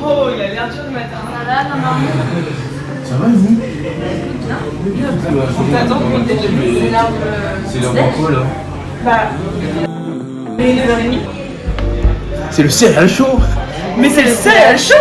Oh, il a l'air dur le matin. Ça va, maman? Ça va et vous? On t'attend depuis le début. C'est l'heure C'est l'heure de quoi là? Bah, il est 9h30. C'est le céréal chaud. Mais c'est le céréal chaud.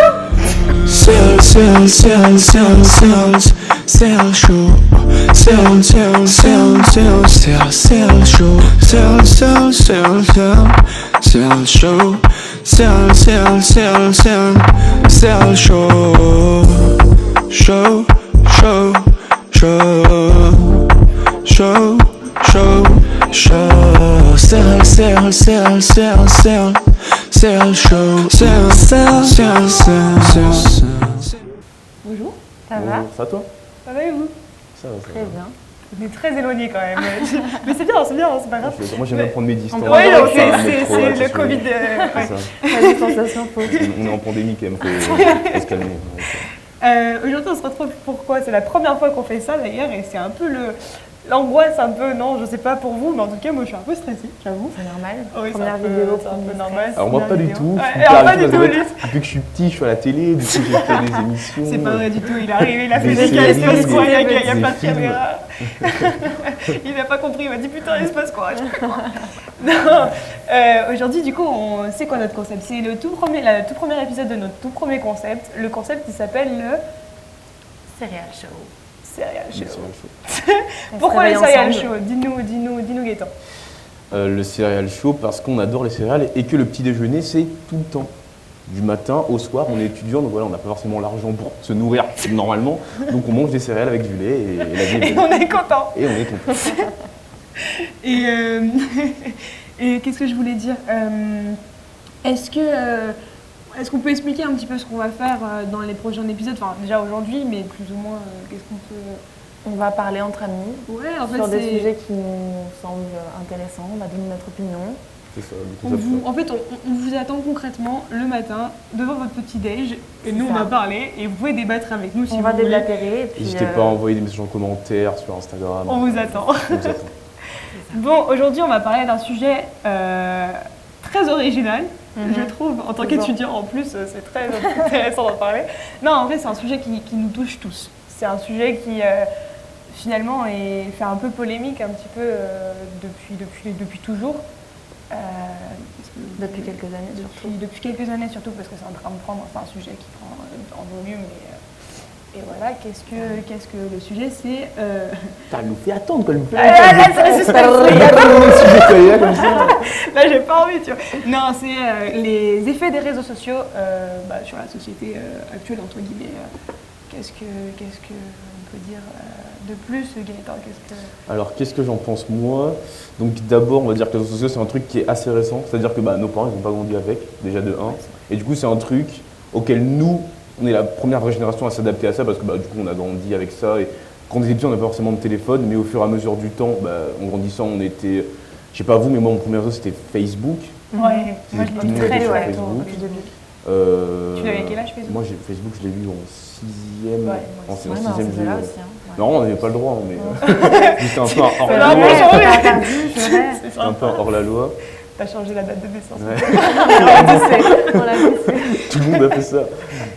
Céréal chaud. Céréal Bonjour, ça Bonjour, va? ça toi? Ça va et vous? Ça va, ça Très va. bien. On est très éloignés quand même. Mais c'est bien, c'est pas grave. Moi j'aime bien prendre mes distances. Ouais, non, donc c'est c'est le Covid. C'est Ouais. ça. Pas de sensation fausse. On est en pandémie quand même, faut se calmer. Aujourd'hui, on se retrouve pourquoi? C'est la première fois qu'on fait ça d'ailleurs, et c'est un peu l'angoisse, un peu, non, je sais pas pour vous, mais en tout cas, moi je suis un peu stressée, j'avoue. C'est normal. Oui, Première c'est un peu- vidéo, c'est un premier peu stress. normal. Alors moi pas du tout. Ouais, Je suis alors, hyper pas habitué du parce tout, qu'en fait, depuis que je suis petit, je suis à la télé, du coup j'ai fait des émissions. C'est pas vrai du tout, il est arrivé, il a fait Des des séries, cas, il se passe quoi, il y a des plein de films. caméras. Il n'a pas compris, il m'a dit putain, il se passe quoi, je sais pas quoi. Non, aujourd'hui du coup, c'est quoi notre concept? C'est le tout premier épisode de notre tout premier concept. Le concept il s'appelle le Céréal chaud. céréal Le show. céréal chaud. Pourquoi le se réveille céréal ensemble. show? Dis-nous Gaëtan. Le céréal chaud parce qu'on adore les céréales et que le petit déjeuner c'est tout le temps. Du matin au soir, on est étudiant, donc voilà, on n'a pas forcément l'argent pour se nourrir normalement. Donc on mange des céréales avec du lait et la vie est Et belle. on est content. Et on est content. Et, et qu'est-ce que je voulais dire? Est-ce qu'on peut expliquer un petit peu ce qu'on va faire dans les prochains épisodes? Enfin, déjà aujourd'hui, mais plus ou moins, qu'est-ce qu'on peut... On va parler entre amis Ouais, en fait, sur des c'est... sujets qui nous semblent intéressants. On va donner notre opinion. C'est ça, du coup, En fait, on vous attend concrètement le matin devant votre petit déj et nous C'est on ça. va parler et vous pouvez débattre avec nous si On vous va voulez. déblatérer. Et puis, N'hésitez pas à envoyer des messages en commentaire sur Instagram. On vous attend. On vous attend. Bon, aujourd'hui on va parler d'un sujet très original, je trouve, en tant Toujours. qu'étudiant en plus, c'est très intéressant d'en parler. Non, en vrai c'est un sujet qui nous touche tous. C'est un sujet qui finalement fait un peu polémique un petit peu depuis toujours. Depuis quelques années surtout. Depuis quelques années surtout parce que c'est en train de prendre, enfin un sujet qui prend en volume et voilà, qu'est-ce que le sujet c'est Putain, elle nous fait attendre quoi, elle nous fait Là j'ai pas envie tu vois. Non, c'est les effets des réseaux sociaux sur la société actuelle entre guillemets. Qu'est-ce qu'on peut dire de plus Gaëtan? Alors, qu'est-ce que j'en pense moi? Donc, d'abord, on va dire que les réseaux sociaux, c'est un truc qui est assez récent. C'est-à-dire que nos parents, ils n'ont pas grandi avec, déjà de 1. Et du coup, c'est un truc auquel nous, on est la première vraie génération à s'adapter à ça parce que du coup, on a grandi avec ça. Et quand on était petit, on n'avait pas forcément de téléphone. Mais au fur et à mesure du temps, en grandissant, on était. Je sais pas vous, mais moi, mon premier réseau, c'était Facebook. Ouais, moi je Tout le l'ai monde très était sur ouais. Facebook. Tu l'avais à quel âge Facebook? Moi, Facebook, je l'ai vu en 6ème. Ouais, en Ouais, 6ème, non, j'ai c'était eu. là aussi. Hein. Non, on n'avait pas le droit, mais j'étais un peu hors C'est la vrai. loi. C'est interdit, c'est vrai. C'est J'étais un peu hors la loi. T'as changé la date de naissance. Ouais. On l'a dit. Tout le monde a fait ça.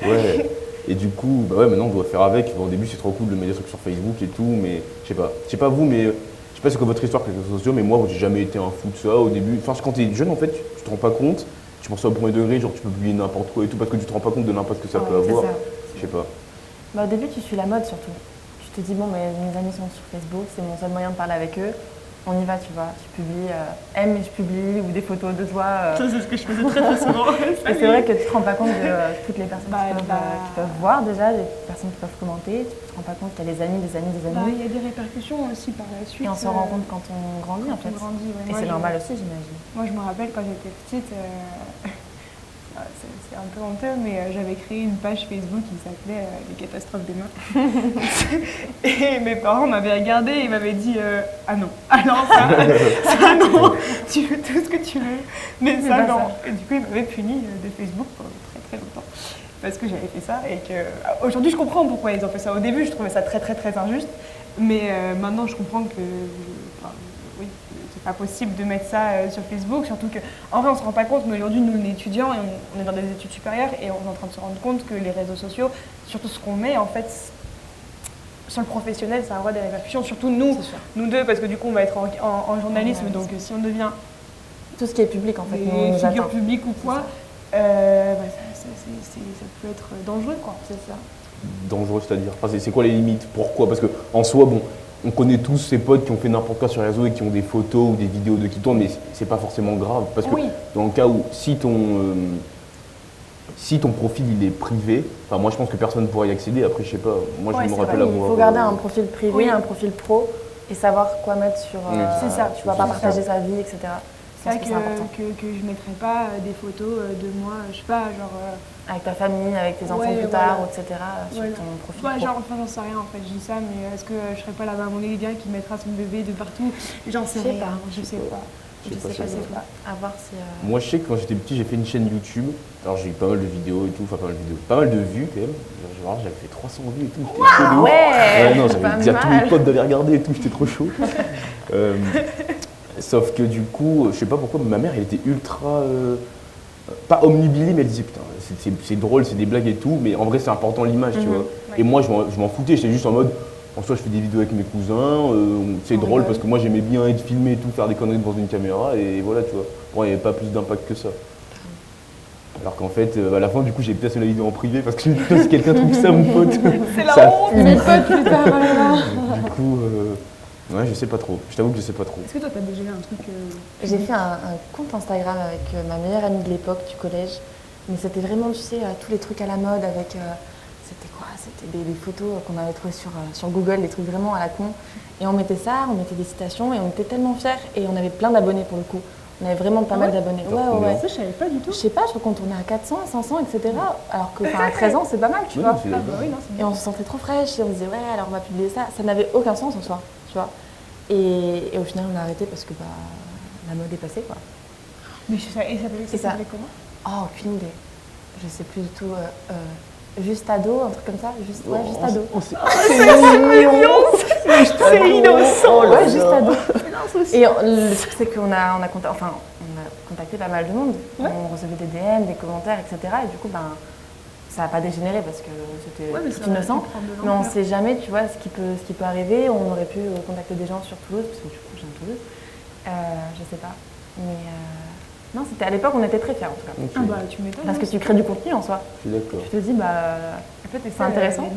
Ouais. Et du coup, maintenant on doit faire avec. Bon, au début, c'est trop cool de mettre des trucs sur Facebook et tout, mais je sais pas vous, mais je sais pas c'est quoi votre histoire avec les réseaux sociaux, mais moi, j'ai jamais été un fou de ça au début. Enfin, quand t'es jeune, en fait, tu te rends pas compte. Tu penses ça au premier degré, genre tu peux publier n'importe quoi et tout, parce que tu te rends pas compte de l'impact que ça peut C'est avoir. ça. Je sais pas. Au début, tu suis la mode surtout. Tu te dis, bon, mais mes amis sont sur Facebook, c'est mon seul moyen de parler avec eux. On y va, tu vois. Tu publies, aime et je publie, ou des photos de toi. Ça, c'est ce que je faisais très souvent. Et c'est vrai que tu te rends pas compte de toutes les personnes Bah, qui peuvent voir déjà, les personnes qui peuvent commenter. Tu te rends pas compte qu'il y a des amis, des amis, des amis. Il y a des répercussions aussi par la suite. Et on s'en rend compte quand on grandit en fait. On grandit, ouais. Et Moi, c'est normal aussi, j'imagine. Moi, je me rappelle quand j'étais petite, c'est un peu honteux, mais j'avais créé une page Facebook qui s'appelait Les catastrophes des mains. Et mes parents m'avaient regardé et m'avaient dit ah non, ça non, tu fais tout ce que tu veux, mais C'est ça pas non. ça. Et du coup, ils m'avaient puni de Facebook pendant très très longtemps parce que j'avais fait ça et que aujourd'hui je comprends pourquoi ils ont fait ça. Au début, je trouvais ça très très très injuste, mais maintenant je comprends que, oui, pas possible de mettre ça sur Facebook, surtout qu'en vrai on se rend pas compte, mais aujourd'hui nous on est étudiants et on est dans des études supérieures et on est en train de se rendre compte que les réseaux sociaux, surtout ce qu'on met en fait sur le professionnel, ça aura des répercussions, surtout nous deux, parce que du coup on va être en journalisme, donc si on devient tout ce qui est public en fait, des figures publiques ou quoi, ça peut être dangereux quoi. C'est ça. Dangereux, c'est-à-dire enfin, c'est quoi les limites? Pourquoi? Parce qu'en soi, bon, on connaît tous ces potes qui ont fait n'importe quoi sur les réseaux et qui ont des photos ou des vidéos de qui tournent, mais c'est pas forcément grave. Parce que dans le cas où, si ton profil il est privé, enfin moi je pense que personne ne pourra y accéder. Après, je sais pas, moi je me rappelle avoir. Il faut garder un profil privé, un profil pro et savoir quoi mettre sur. C'est ça. Tu vas pas partager sa vie, etc. C'est vrai que je mettrai pas des photos de moi, je sais pas, genre. Avec ta famille, avec tes enfants plus tard, etc. sur ton profil. Ouais, genre, enfin, j'en sais rien en fait, je dis ça, mais est-ce que je serais pas là-bas à mon gars qui mettra son bébé de partout? J'en sais rien, je sais pas. Je sais pas. À voir si. Moi, je sais que quand j'étais petit, j'ai fait une chaîne YouTube. Alors, j'ai eu pas mal de vidéos et tout, enfin, pas mal de vidéos, pas mal de vues quand même. Genre, j'avais fait 300 vues et tout. J'étais chaud de ouf. Ouais, non, j'avais dit à tous mes potes d'aller regarder et tout, j'étais trop chaud. Sauf que du coup, je sais pas pourquoi, mais ma mère, elle était ultra. Pas omnibilée, mais elle disait putain, c'est drôle, c'est des blagues et tout, mais en vrai, c'est important l'image, tu vois. Ouais. Et moi, je m'en foutais, j'étais juste en mode. En soi, je fais des vidéos avec mes cousins, c'est drôle parce que moi j'aimais bien être filmé et tout, faire des conneries devant une caméra, et voilà, tu vois. Bon, il n'y avait pas plus d'impact que ça. Alors qu'en fait, à la fin, du coup, j'ai placé la vidéo en privé parce que je me dis, si quelqu'un trouve ça, mon pote. C'est la honte, mes potes, putain, voilà. Du coup, ouais, je sais pas trop. Je t'avoue que je sais pas trop. Est-ce que toi, t'as déjà eu un truc. J'ai fait un compte Instagram avec ma meilleure amie de l'époque, du collège, mais c'était vraiment, tu sais, tous les trucs à la mode avec. C'était quoi? C'était des photos qu'on avait trouvées sur Google, des trucs vraiment à la con. Et on mettait ça, on mettait des citations et on était tellement fiers. Et on avait plein d'abonnés pour le coup. On avait vraiment pas mal d'abonnés. Ouais. Ça, je savais pas du tout. Je sais pas, je crois qu'on tournait à 400, 500, etc. Alors qu'à 13 ans, c'est pas mal, tu vois. Et on se sentait trop fraîche et on se disait, ouais, alors on va publier ça. Ça n'avait aucun sens en soi, tu vois. Et au final, on a arrêté parce que la mode est passée, quoi. Mais ça s'appelait comment? Oh, aucune idée. Je sais plus du tout. Juste ado, un truc comme ça, juste ado. C'est mignon, c'est innocent. Ouais, juste ado. Et le truc c'est qu'on a contacté pas mal de monde. Ouais. On recevait des DM, des commentaires, etc. Et du coup, ça n'a pas dégénéré parce que c'était tout innocent. Mais on ne sait jamais, tu vois, ce qui peut arriver. On aurait pu contacter des gens sur Toulouse, parce que du coup, je viens de Toulouse. Je sais pas. Mais non, c'était à l'époque, on était très fiers en tout cas. Okay. Ah bah, tu m'étonnes. Parce que tu crées du contenu en soi. Je suis d'accord. Tu te dis, en fait, c'est intéressant.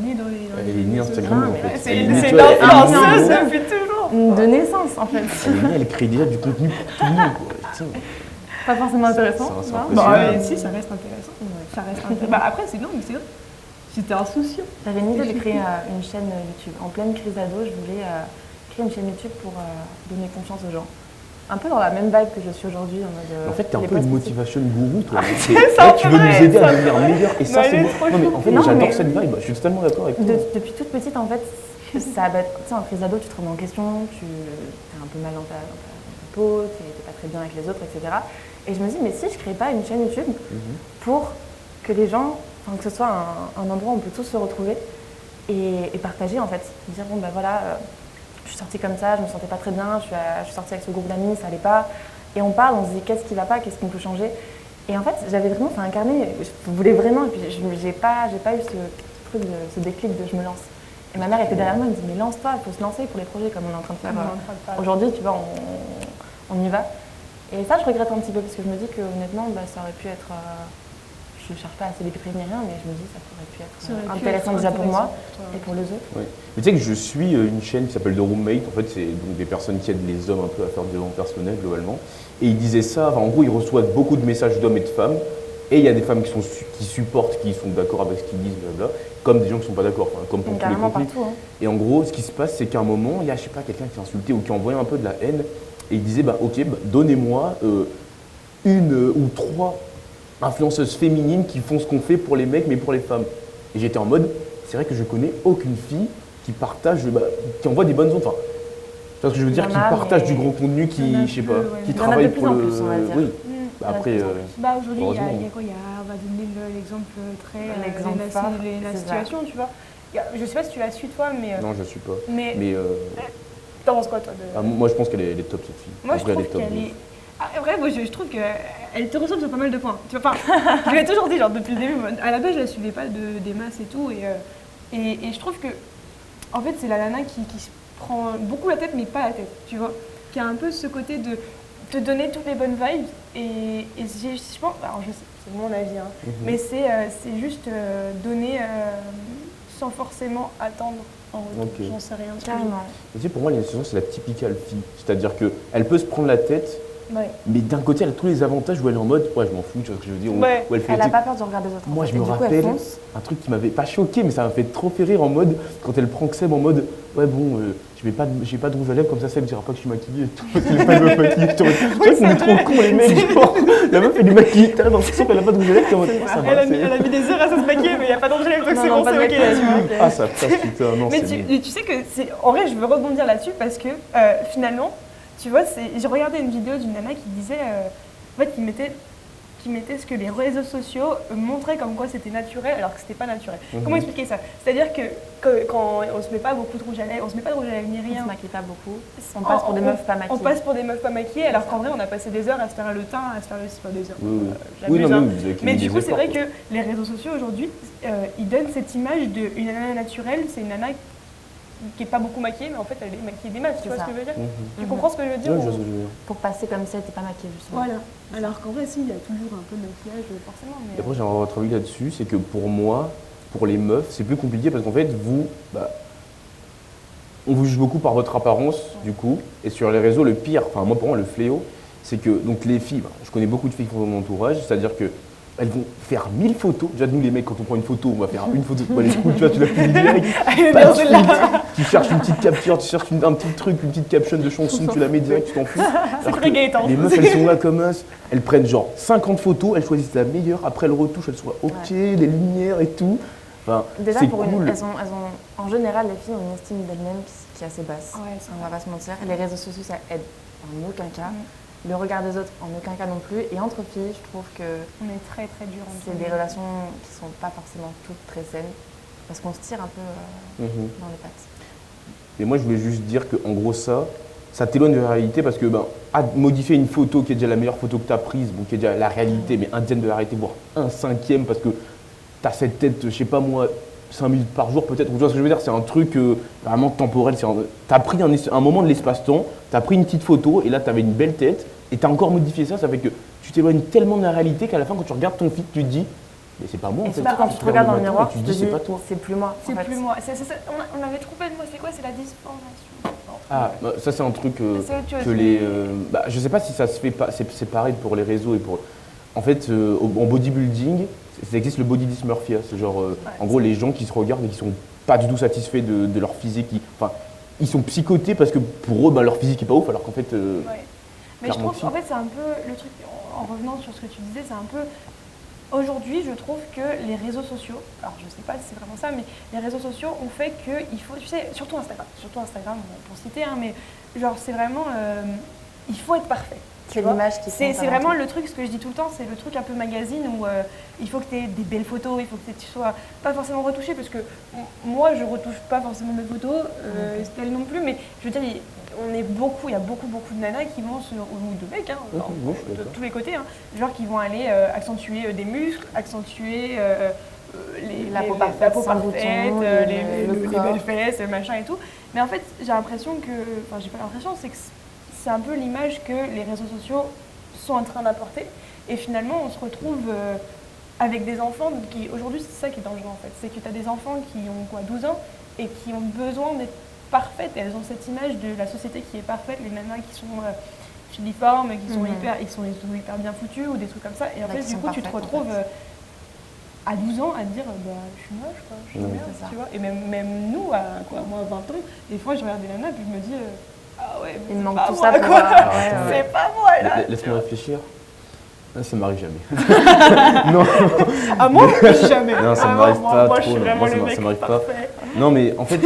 Elle est née Instagram en fait. C'est l'influenceuse depuis toujours. De naissance en fait. Elle crée déjà du contenu pour tout le monde, quoi. Pas forcément intéressant. Si, ça reste intéressant. Ça reste intéressant. Après, c'est non, mais c'est vrai. J'étais insouciant. J'avais une idée de créer une chaîne YouTube. En pleine crise ado, je voulais créer une chaîne YouTube pour donner confiance aux gens. Un peu dans la même vibe que je suis aujourd'hui. En fait, t'es un peu une motivation gourou, toi. Ça, tu veux nous aider à devenir meilleurs. Et ça, c'est trop non, mais en fait, j'adore cette vibe. Je suis totalement d'accord avec toi. Depuis toute petite, en fait, tu sais, en crise ado, tu te remets en question, tu es un peu mal dans ta peau, tu n'es pas très bien avec les autres, etc. Et je me dis, mais si je ne crée pas une chaîne YouTube pour que les gens, que ce soit un endroit où on peut tous se retrouver et partager, en fait. Dire, bon, ben voilà. Je suis sortie comme ça, je me sentais pas très bien, je suis sortie avec ce groupe d'amis, ça allait pas. Et on parle, on se dit qu'est-ce qui va pas, qu'est-ce qu'on peut changer. Et en fait, j'avais vraiment incarné, je voulais vraiment, et puis j'ai pas eu ce déclic de je me lance. Et ma mère était derrière moi, elle me dit mais lance-toi, il faut se lancer pour les projets comme on est en train de faire aujourd'hui, tu vois, on y va. Et ça, je regrette un petit peu parce que je me dis que honnêtement, ça aurait pu être. Je ne cherche pas à célébrer ni rien, mais je me dis que ça pourrait pu être intéressant déjà pour moi et pour les autres. Oui. Mais tu sais que je suis une chaîne qui s'appelle The Roommate. En fait, c'est donc des personnes qui aident les hommes un peu à faire du développement personnel globalement. Et ils disaient ça, en gros, ils reçoivent beaucoup de messages d'hommes et de femmes. Et il y a des femmes qui supportent, qui sont d'accord avec ce qu'ils disent, blablabla, comme des gens qui ne sont pas d'accord, comme pour tous les contenus. Partout, hein. Et en gros, ce qui se passe, c'est qu'à un moment, il y a, je sais pas, quelqu'un qui a insulté ou qui a envoyé un peu de la haine. Et il disait, donnez-moi une ou trois influenceuses féminines qui font ce qu'on fait pour les mecs mais pour les femmes. Et j'étais en mode, c'est vrai que je connais aucune fille qui partage, qui envoie des bonnes ondes. Enfin, tu vois ce que je veux dire, qui partage du gros contenu, qui, je sais pas, qui travaille pour le. Oui. Après, aujourd'hui, il y a quoi? On va donner l'exemple la situation, tu vois. Je sais pas si tu la suis toi, mais. Non, je la suis pas. Mais T'en penses quoi, toi Moi, je pense qu'elle est top, cette fille. Moi, En je vrai, trouve elle est top, qu'elle de est. Ah, vrai, moi, je trouve qu'elle te ressemble sur pas mal de points. Tu vois, enfin, je l'ai toujours dit, genre, depuis le début. À la base, je la suivais pas des masses et tout. Et je trouve que, en fait, c'est la nana qui se prend beaucoup la tête, mais pas la tête, tu vois. Qui a un peu ce côté de te donner toutes les bonnes vibes. Et je pense, alors, je sais, c'est mon avis, hein, mais c'est juste donner sans forcément attendre en retour. Ok. J'en sais rien. Carrément. Tu sais, pour moi, l'initiation, c'est la typicale fille. C'est-à-dire qu'elle peut se prendre la tête, Ouais. mais d'un côté, elle a tous les avantages où elle est en mode, ouais, je m'en fous, tu vois ce que je veux dire. Ouais. Où elle fait Elle des n'a trucs- pas peur du regard des autres. en Moi, fait. je me Et du coup, rappelle elle fonce. un truc qui m'avait pas choqué, mais ça m'a fait trop fait rire en mode, quand elle prend Seb en mode, ouais, bon, j'ai pas de rouge à lèvres, comme ça, Seb dira pas que je suis maquillée et tout, parce qu'il est pas de meuf maquillée. Tu vois qu'on est trop cons, les mecs, genre, la meuf, elle est maquillée, t'as l'impression qu'elle a pas de rouge à lèvres, t'es en mode, ça va, Elle a mis des heures à se maquiller, mais il n'y a pas d'angélève, donc Non, c'est non, bon, pas c'est de ok. maquillage, Tu vois. ok. Ah, ça passe, putain, non, Mais c'est bon. tu sais que c'est. En vrai, je veux rebondir là-dessus parce que finalement, tu vois, j'ai regardé une vidéo d'une nana qui disait. En fait, qui mettait ce que les réseaux sociaux montraient comme quoi c'était naturel alors que c'était pas naturel. Comment expliquer ça? C'est-à-dire que quand on se met pas beaucoup de rouge à lèvres, on se met pas de rouge à lèvres ni On rien. se maquille pas beaucoup. On passe pour des meufs pas maquillées. On passe pour des meufs pas maquillées alors qu'en vrai on a passé des heures à se faire le teint, à se faire le pas des heures. Oui, oui. J'abuse, Oui, non, hein. mais vous avez Mais mis du des coup, c'est efforts, vrai quoi. que les réseaux sociaux aujourd'hui, ils donnent cette image d'une nana naturelle. C'est une nana qui est pas beaucoup maquillée, mais en fait elle est maquillée des masses. Tu C'est vois ça. ce que je veux dire? Mhm. Tu comprends ce que je veux dire? Ouais, je ou- vois ce que je veux dire. Pour passer comme ça, t'es pas maquillée justement. Voilà. Alors qu'en vrai, si, il y a toujours un peu de maquillage, forcément. Et après, j'aimerais avoir votre avis là-dessus, c'est que pour moi, pour les meufs, c'est plus compliqué parce qu'en fait, on vous juge beaucoup par votre apparence, du coup, et sur les réseaux, le pire, enfin moi pour moi, le fléau, c'est que donc les filles, je connais beaucoup de filles qui font dans mon entourage, c'est-à-dire que elles vont faire 1000 photos. Déjà, nous les mecs, quand on prend une photo, on va faire une photo de toi les couilles, tu vois, tu l'as fait direct. Pas de suite. Tu cherches une petite capture, tu cherches un petit truc, une petite caption de chanson, tu la mets direct, tu t'en fous. Alors que Gaëtan. les meufs, elles sont là comme ça, elles prennent genre 50 photos, elles choisissent la meilleure, après elles retouchent, elles sont ok, Ouais. les lumières et tout. Enfin, Déjà, c'est pour cool. elles ont, en général, les filles ont une estime d'elles-mêmes qui est assez basse. Ouais, c'est On va pas se mentir. Les réseaux sociaux, ça aide en aucun cas. Le regard des autres, en aucun cas non plus. Et entre filles, je trouve que On est très très dur. c'est des relations qui sont pas forcément toutes très saines. Parce qu'on se tire un peu dans les pattes. Et moi, je voulais juste dire qu'en gros, ça t'éloigne de la réalité parce que modifier une photo qui est déjà la meilleure photo que tu as prise, bon, qui est déjà la réalité, mais un dixième de la réalité, voire un cinquième, parce que tu as cette tête, je sais pas moi, 5 minutes par jour peut-être, ou tu vois ce que je veux dire, c'est un truc vraiment temporel. Tu as pris un moment de l'espace-temps, tu as pris une petite photo et là tu avais une belle tête et tu as encore modifié ça, ça fait que tu t'éloignes tellement de la réalité qu'à la fin, quand tu regardes ton feed, tu te dis, mais c'est pas moi en Et fait. surtout quand tu te regardes dans le miroir, tu te dis, c'est pas toi. c'est plus moi. C'est en fait. plus moi. On avait trompé de moi. C'est quoi? C'est la disformation. Ah, ça c'est un truc C'est autre chose. que les. Je sais pas si ça se fait pas. C'est pareil pour les réseaux et pour. En fait, en bodybuilding, ça existe le body dysmorphia. C'est genre, en gros, les gens qui se regardent et qui sont pas du tout satisfaits de leur physique. Enfin, ils sont psychotés parce que pour eux, leur physique est pas ouf, alors qu'en fait. Ouais. Mais je clairement trouve, en fait, c'est un peu le truc, en revenant sur ce que tu disais, c'est un peu. Aujourd'hui, je trouve que les réseaux sociaux, alors je sais pas si c'est vraiment ça, mais les réseaux sociaux ont fait qu'il faut, tu sais, surtout Instagram, pour citer, hein, mais genre c'est vraiment, il faut être parfait. C'est tu vois. l'image qui C'est compte avant vraiment tout. le truc, ce que je dis tout le temps, c'est le truc un peu magazine où il faut que tu aies des belles photos, il faut que tu sois pas forcément retouché, parce que moi je retouche pas forcément mes photos, elle non plus, mais je veux dire, il y a beaucoup de nanas qui vont ou de mecs, hein, Ok, bon, je suis de d'accord. tous les côtés, hein, genre qui vont aller accentuer des muscles, accentuer La peau parfaite, sans bouton, le les corps. belles fesses, machin et tout. Mais en fait, j'ai l'impression que, enfin j'ai pas l'impression, c'est que c'est un peu l'image que les réseaux sociaux sont en train d'apporter. Et finalement, on se retrouve avec des enfants qui, aujourd'hui, c'est ça qui est dangereux en fait. C'est que tu as des enfants qui ont quoi, 12 ans et qui ont besoin d'être parfaites. Et elles ont cette image de la société qui est parfaite, les nanas qui sont filiformes, qui sont hyper bien foutues ou des trucs comme ça. Et en fait, qui du sont coup, tu te parfaites, en retrouves fait. à 12 ans à te dire je suis moche, quoi, je suis Ouais. merde, C'est ça. tu vois. Et même nous, à quoi, moi, 20 ans, des fois, je regarde des nanas et je me dis ah ouais, mais Il c'est manque pas tout moi, ça pour. quoi. Ouais. C'est pas moi, là. Laisse-moi réfléchir. Ah, ça m'arrive jamais. Non, Ah, moi, jamais. Non, ça Ah, m'arrive moi, pas moi, trop, je suis non. vraiment Moi, le ça mec m'arrive pas. parfait. non, mais en fait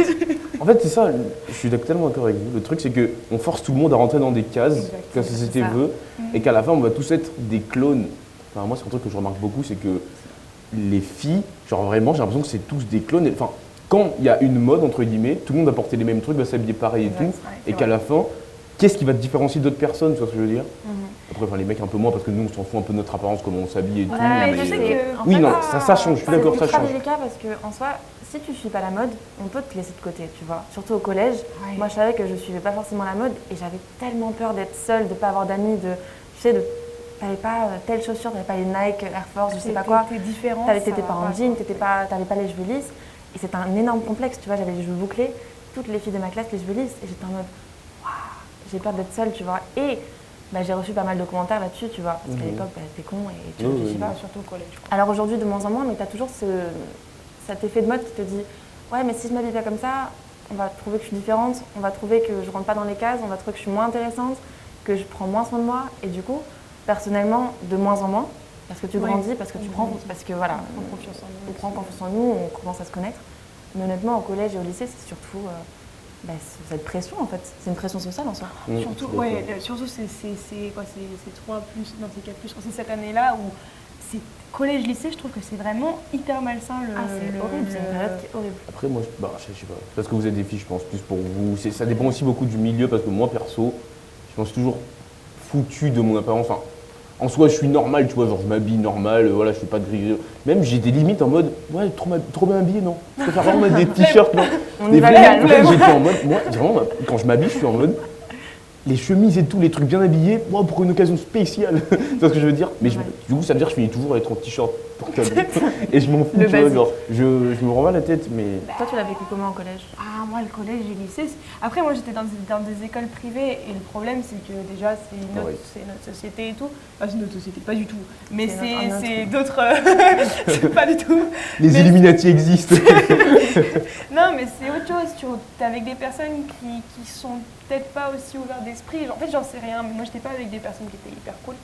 c'est ça. Je suis tellement d'accord avec vous. Le truc, c'est qu'on force tout le monde à rentrer dans des cases que la société c'est ça. veut et qu'à la fin, on va tous être des clones. Enfin, moi, c'est un truc que je remarque beaucoup, c'est que les filles, genre vraiment, j'ai l'impression que c'est tous des clones. Enfin, quand il y a une mode, entre guillemets, tout le monde va porter les mêmes trucs, va s'habiller pareil et Exact, tout, ouais, c'est et qu'à vrai. la fin, qu'est-ce qui va te différencier d'autres personnes, tu vois ce que je veux dire? Mhm. Après, enfin, les mecs un peu moins, parce que nous, on s'en fout un peu de notre apparence, comment on s'habille et tout. mais mais- je sais que- en Oui, fait, non, ça change, je suis d'accord, ça C'est ultra change. délicat parce que en soi, si tu suis pas la mode, on peut te laisser de côté, tu vois. Surtout au collège. Ouais. Moi, je savais que je suivais pas forcément la mode et j'avais tellement peur d'être seule, de pas avoir d'amis, tu sais, t'avais pas telle chaussure, t'avais pas les Nike, Air Force, je sais pas quoi. T'es différent. T'étais pas en jean, t'avais pas les cheveux lisses. Et c'était un énorme complexe, tu vois. J'avais les cheveux bouclés, toutes les filles de ma classe, les cheveux lisses. Et j'étais en mode, waouh, j'ai peur d'être seule, tu vois. Et j'ai reçu pas mal de commentaires là-dessus, tu vois. Parce qu'à l'époque, t'es con et tu Oui, réfléchis oui, pas. Surtout au collège. Quoi. Alors aujourd'hui, de moins en moins, mais tu as toujours cet effet de mode qui te dit ouais, mais si je m'habille pas comme ça, on va trouver que je suis différente, on va trouver que je rentre pas dans les cases, on va trouver que je suis moins intéressante, que je prends moins soin de moi. Et du coup, personnellement, de moins en moins, parce que tu Oui. grandis, parce que tu prends, parce que voilà, On prend confiance en nous. on prend confiance en nous, on commence à se connaître. Mais honnêtement, au collège et au lycée, c'est surtout cette pression en fait. C'est une pression sociale en soi. Surtout, je suis ouais, surtout c'est quoi, c'est 3 plus, non c'est 4 plus, c'est cette année-là où c'est collège-lycée, je trouve que c'est vraiment hyper malsain le. C'est horrible, c'est une période qui est horrible. Après, moi, je sais pas. Parce que vous êtes des filles, je pense, plus pour vous. Ça dépend aussi beaucoup du milieu, parce que moi, perso, je pense toujours foutu de mon apparence. Enfin, en soi, je suis normal, tu vois, genre je m'habille normal, voilà, je suis pas gris. Même j'ai des limites en mode, ouais, trop bien habillé, non. Je préfère vraiment mettre des t-shirts, non. On Des y va vrais calme. problèmes, j'étais en mode, moi, vraiment, quand je m'habille, je suis en mode, les chemises et tout, les trucs bien habillés, moi, pour une occasion spéciale. Tu vois ce que je veux dire? Mais Ouais. du coup, ça veut dire que je finis toujours à être en t-shirt pour cadeau. Et je m'en fous, Le tu vois, basique. genre, je me renvoie la tête, mais. Toi, tu l'as vécu comment au collège? Ah, moi, le collège et le lycée. Après, moi, j'étais dans des écoles privées et le problème, c'est que déjà, Ouais. c'est notre société et tout. Enfin, c'est notre société, pas du tout. Mais C'est notre- c'est d'autres. C'est pas du tout. Les Mais- Illuminati existent. Non, mais c'est autre chose. Tu es avec des personnes qui sont peut-être pas aussi ouvertes d'esprit. En fait, j'en sais rien, mais moi, j'étais pas avec des personnes qui étaient hyper cool.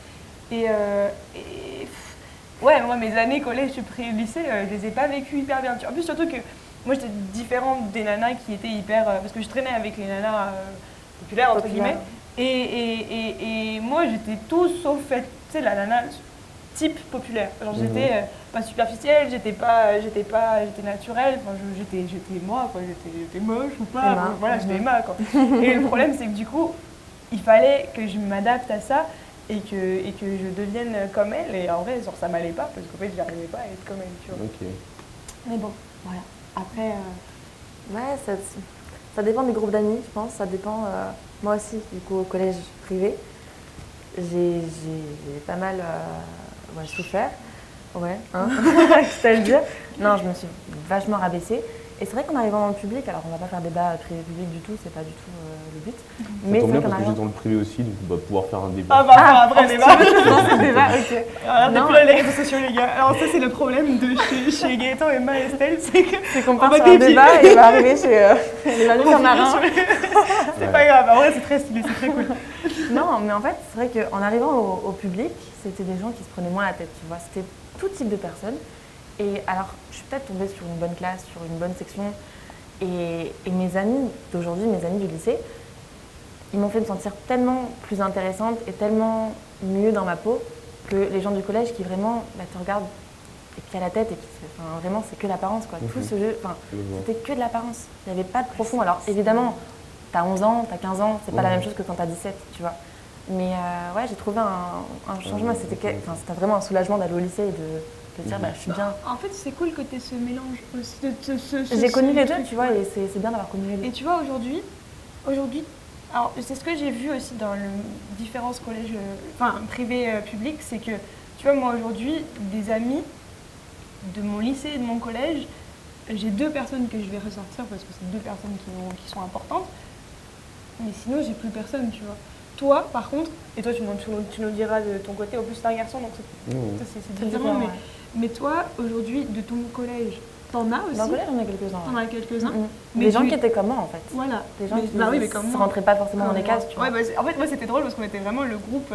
Ouais, moi, mes années collège, lycée, je les ai pas vécues hyper bien. En plus, surtout que moi, j'étais différente des nanas qui étaient hyper. Parce que je traînais avec les nanas populaires, entre Populaires. guillemets. Et moi, j'étais tout sauf faite, tu sais, la nana type populaire. Genre, j'étais pas superficielle, j'étais naturelle, enfin, j'étais moi, quoi. J'étais moche ou pas. Emma. Voilà, j'étais Emma, quoi. Et le problème, c'est que du coup, il fallait que je m'adapte à ça et que je devienne comme elle. Et en vrai, genre, ça m'allait pas parce qu'en fait, j'arrivais pas à être comme elle, tu vois. Ok. Mais bon, voilà. Après, Ouais, ça dépend des groupes d'amis, je pense. Ça dépend. Moi aussi, du coup, au collège privé, j'ai pas mal souffert. Ouais, hein, c'est-à-dire. Non, je me suis vachement rabaissée. Et c'est vrai qu'en arrivant dans le public, alors on va pas faire débat privé-public du tout, c'est pas du tout le but. Mais Ça tombe c'est bien vrai qu'en parce que arrivant. j'étais dans le privé aussi, donc on va pouvoir faire un débat. ah bah, enfin, après, les C'est débat, ok. Regardez Non. plus là les réseaux sociaux, les gars. Alors, ça, c'est le problème de chez Gaëtan, Emma et Estelle, c'est que. C'est qu'on On part va sur un dévier. débat et on va arriver chez les amis on va marins. finir sur- C'est pas grave, en vrai, c'est très stylé, c'est très cool. Non, mais en fait, c'est vrai qu'en arrivant au public, c'était des gens qui se prenaient moins la tête, tu vois. C'était tout type de personnes. Et alors, je suis peut-être tombée sur une bonne classe, sur une bonne section. Et mes amis d'aujourd'hui, mes amis du lycée, ils m'ont fait me sentir tellement plus intéressante et tellement mieux dans ma peau que les gens du collège qui vraiment te regardent et qui a la tête et enfin, vraiment, c'est que l'apparence, quoi. Tout ce jeu, enfin, Je vois. c'était que de l'apparence. Il n'y avait pas de profond. Alors, évidemment, t'as 11 ans, t'as 15 ans, c'est pas la même chose que quand t'as 17, tu vois. Mais ouais, j'ai trouvé un changement. C'était vraiment un soulagement d'aller au lycée et de dire, je suis bien. En fait, c'est cool que tu aies ce mélange aussi. J'ai connu les deux, truc. tu vois, et c'est bien d'avoir connu les Et deux. tu vois, aujourd'hui, alors c'est ce que j'ai vu aussi dans le différence collège, privé, public, c'est que, tu vois, moi aujourd'hui, des amis de mon lycée et de mon collège, j'ai 2 personnes que je vais ressortir parce que c'est 2 personnes qui sont importantes, mais sinon j'ai plus personne, tu vois. Toi, par contre, et toi tu nous diras de ton côté, en plus c'est un garçon, donc c'est différent, ouais. mais toi, aujourd'hui, de ton collège, t'en as aussi. Dans le collège, on a quelques-uns. T'en as quelques-uns. Mais Mais des gens tu- qui étaient comme moi, en fait. Voilà. Des gens qui bah oui, mais comme ne moi. rentraient pas forcément dans les Comme moi. cases, tu vois. Ouais, en fait, moi, c'était drôle parce qu'on était vraiment le groupe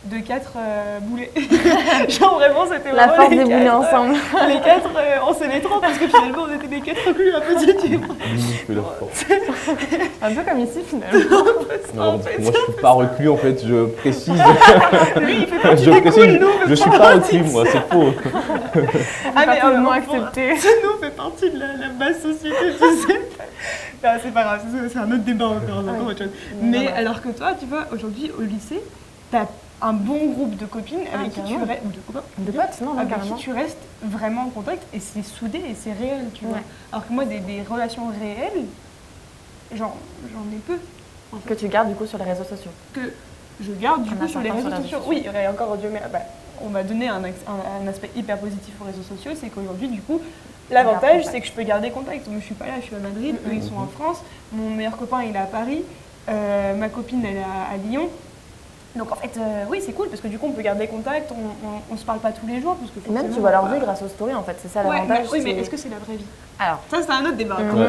de 4 boulets. Genre, vraiment, c'était La vraiment force les des boulets quatre, ensemble. les 4, on s'aimait trop parce que finalement, on était les 4 plus un peu fais la force. Un peu comme ici finalement. Non, En fait. moi, je suis pas reclus, en fait, je précise. Lui, il fait partie Je des précise, cools, nous, on je fait suis pas pas partie reclus, de moi, ça. c'est faux. Ah, mais non on- accepté. Nous, on fait partie de la basse société, tu sais. Non, c'est pas grave, c'est un autre débat encore, c'est encore autre chose. Mais ouais. alors que toi, tu vois, aujourd'hui, au lycée, t'as un bon groupe de copines avec qui tu carrément. restes, ou de copains, De potes, non, avec carrément. qui tu restes vraiment en contact et c'est soudé et c'est réel, tu vois. Ouais. Alors que moi, des relations réelles, j'en ai peu. Que tu gardes du coup sur les réseaux sociaux. Que je garde du En coup sur les important réseaux sur les sociaux. réseaux Oui, et encore Dieu, mais on m'a donné un aspect hyper positif aux réseaux sociaux, c'est qu'aujourd'hui, du coup, l'avantage, contact. c'est que je peux garder contact. Moi, je suis pas là, je suis à Madrid, eux, ils sont en France. Mon meilleur copain, il est à Paris. Ma copine, elle est à Lyon. Donc en fait, oui, c'est cool parce que du coup, on peut garder contact, on se parle pas tous les jours. Parce que Et même tu forcément, vois leur bah, vie grâce aux stories en fait, c'est ça Ouais, l'avantage. mais, oui, mais c'est- est-ce que c'est la vraie vie? Alors, Ça, c'est un autre débat. Mhm. quoi. Ouais.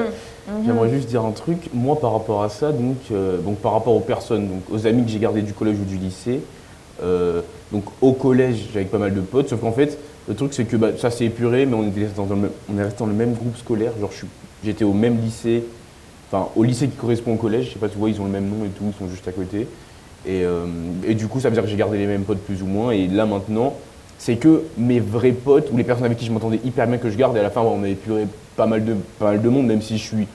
Mhm. J'aimerais juste dire un truc, moi par rapport à ça, donc par rapport aux personnes, donc aux amis que j'ai gardés du collège ou du lycée, donc au collège j'avais pas mal de potes, sauf qu'en fait le truc c'est que ça s'est épuré, mais on est resté dans le même groupe scolaire, genre j'étais au même lycée, enfin au lycée qui correspond au collège, je sais pas, tu vois, ils ont le même nom et tout, ils sont juste à côté, et du coup ça veut dire que j'ai gardé les mêmes potes plus ou moins, et là maintenant c'est que mes vrais potes ou les personnes avec qui je m'entendais hyper bien que je garde, et à la fin on a épuré pas mal de monde, même si je suis